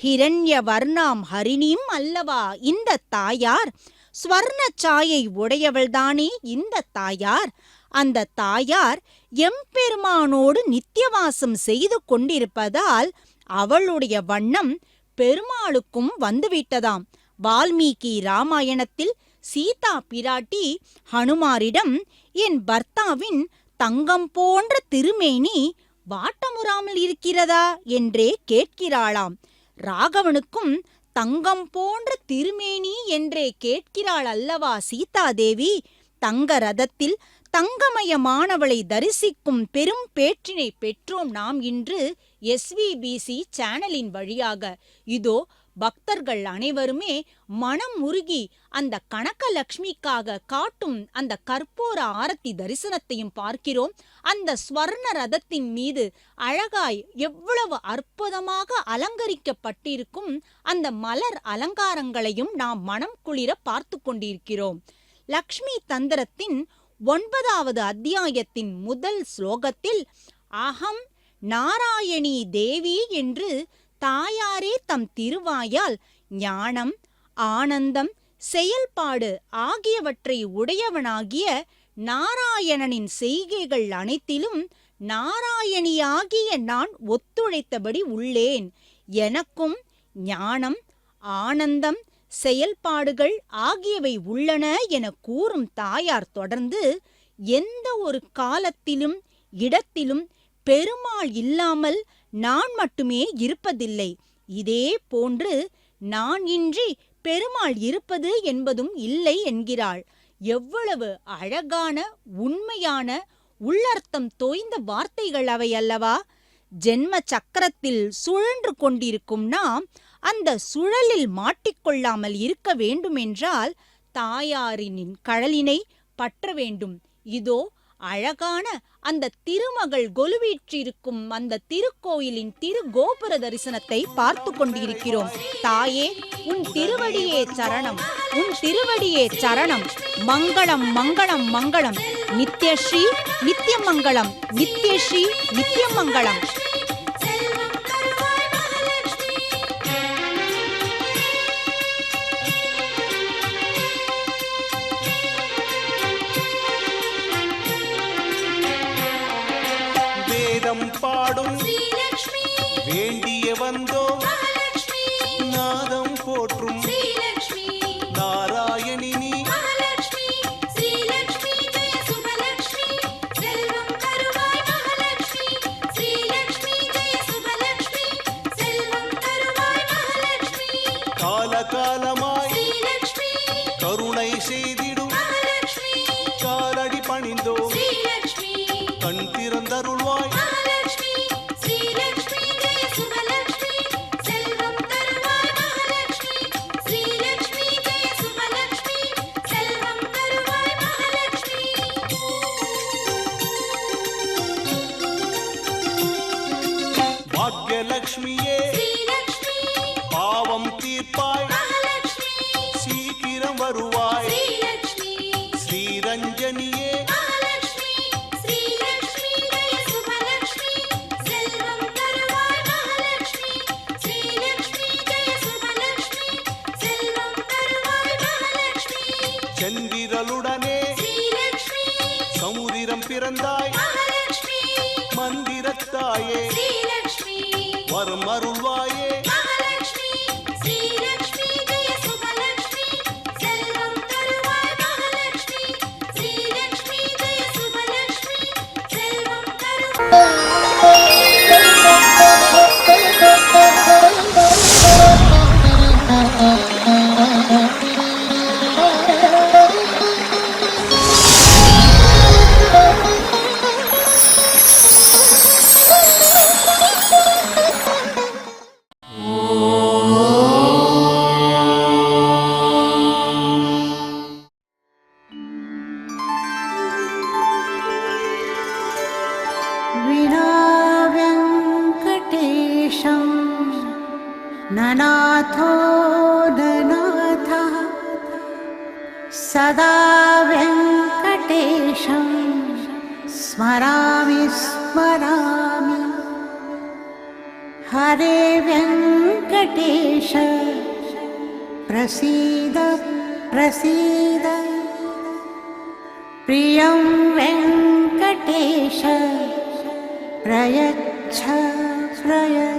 ஹிரண்ய வர்ணாம் ஹரிணியும் அல்லவா இந்த தாயார்? ஸ்வர்ண சாயை உடையவள்தானே இந்த தாயார்? அந்த தாயார் எம்பெருமானோடு நித்தியவாசம் செய்து கொண்டிருப்பதால் அவளுடைய வண்ணம் பெருமாளுக்கும் வந்துவிட்டதாம். வால்மீகி ராமாயணத்தில் சீதா பிராட்டி ஹனுமாரிடம் என் பர்த்தாவின் தங்கம் போன்ற திருமேனி வாட்டமுறாமல் இருக்கிறதா என்றே கேட்கிறாளாம். ராகவனுக்கும் தங்கம் போன்ற திருமேனி என்றே கேட்கிறாள் அல்லவா சீதாதேவி? தங்க ரதத்தில் தங்கமயமானவளை தரிசிக்கும் பெரும் பேற்றினை பெற்றோம் நாம் இன்று SVBC சேனலின் வழியாக. இதோ பக்தர்கள் அனைவருமே மனம் உருகி அந்த கனகலட்சுமிக்காக காட்டும் அந்த கற்பூர ஆரத்தி தரிசனத்தையும் பார்க்கிறோம். அந்த ஸ்வர்ண ரதத்தின் மீது அழகாய் எவ்வளவு அற்புதமாக அலங்கரிக்கப்பட்டிருக்கும் அந்த மலர் அலங்காரங்களையும் நாம் மனம் குளிர பார்த்து கொண்டிருக்கிறோம். லக்ஷ்மி தந்திரத்தின் 9வது அத்தியாயத்தின் முதல் ஸ்லோகத்தில் அகம் நாராயணி தேவி என்று தாயாரே தம் திருவாயால் ஞானம், ஆனந்தம், செயல்பாடு ஆகியவற்றை உடையவனாகிய நாராயணனின் செய்கைகள் அனைத்திலும் நாராயணியாகிய நான் ஒத்துழைத்தபடி உள்ளேன். எனக்கும் ஞானம், ஆனந்தம், செயல்பாடுகள் ஆகியவை உள்ளன என கூறும் தாயார் தொடர்ந்து எந்த ஒரு காலத்திலும் இடத்திலும் பெருமாள் இல்லாமல் நான் மட்டுமே இருப்பதில்லை. இதே போன்று நான் இன்றி பெருமாள் இருப்பது என்பதும் இல்லை என்கிறாள். எவ்வளவு அழகான, உண்மையான, உள்ளர்த்தம் தோய்ந்த வார்த்தைகள் அவை அல்லவா? ஜென்ம சக்கரத்தில் சுழன்று கொண்டிருக்கும் நாம் அந்த சுழலில் மாட்டிக்கொள்ளாமல் இருக்க வேண்டுமென்றால் தாயாரின் கழலினை பற்ற வேண்டும். இதோ அழகான அந்த திருமகள் கொலுவீற்றிருக்கும் அந்த திருக்கோயிலின் திருகோபுர தரிசனத்தை பார்த்து கொண்டிருக்கிறோம். தாயே, உன் திருவடியே சரணம், உன் திருவடியே சரணம். மங்களம் மங்களம் மங்களம். நித்யஸ்ரீ நித்யமங்கலம், நித்யஸ்ரீ நித்யமங்கலம். பாடும் வேண்டிய வந்தோம் நாதம் போற்றும் நாராயணி நீ காலகாலமாய் கருணை செய்திடும் காலடி பணிந்தோம் கண் திறந்தருள்வாய் பாக்யலட்சுமியே பாவம் தீர்ப்பாய் சீக்கிரம் வருவாய் ஸ்ரீரஞ்சனியே செந்திரலுடனே சமுதிரம் பிறந்தாய் மந்திரத்தாயே வரும் அருள்வாயே ननाथो ननाथः सदा वेङ्कटेशं स्मरामि स्मरामि हरे वेङ्कटेश प्रसीद प्रसीद प्रियं वेङ्कटेश प्रयच्छ प्रयच्छ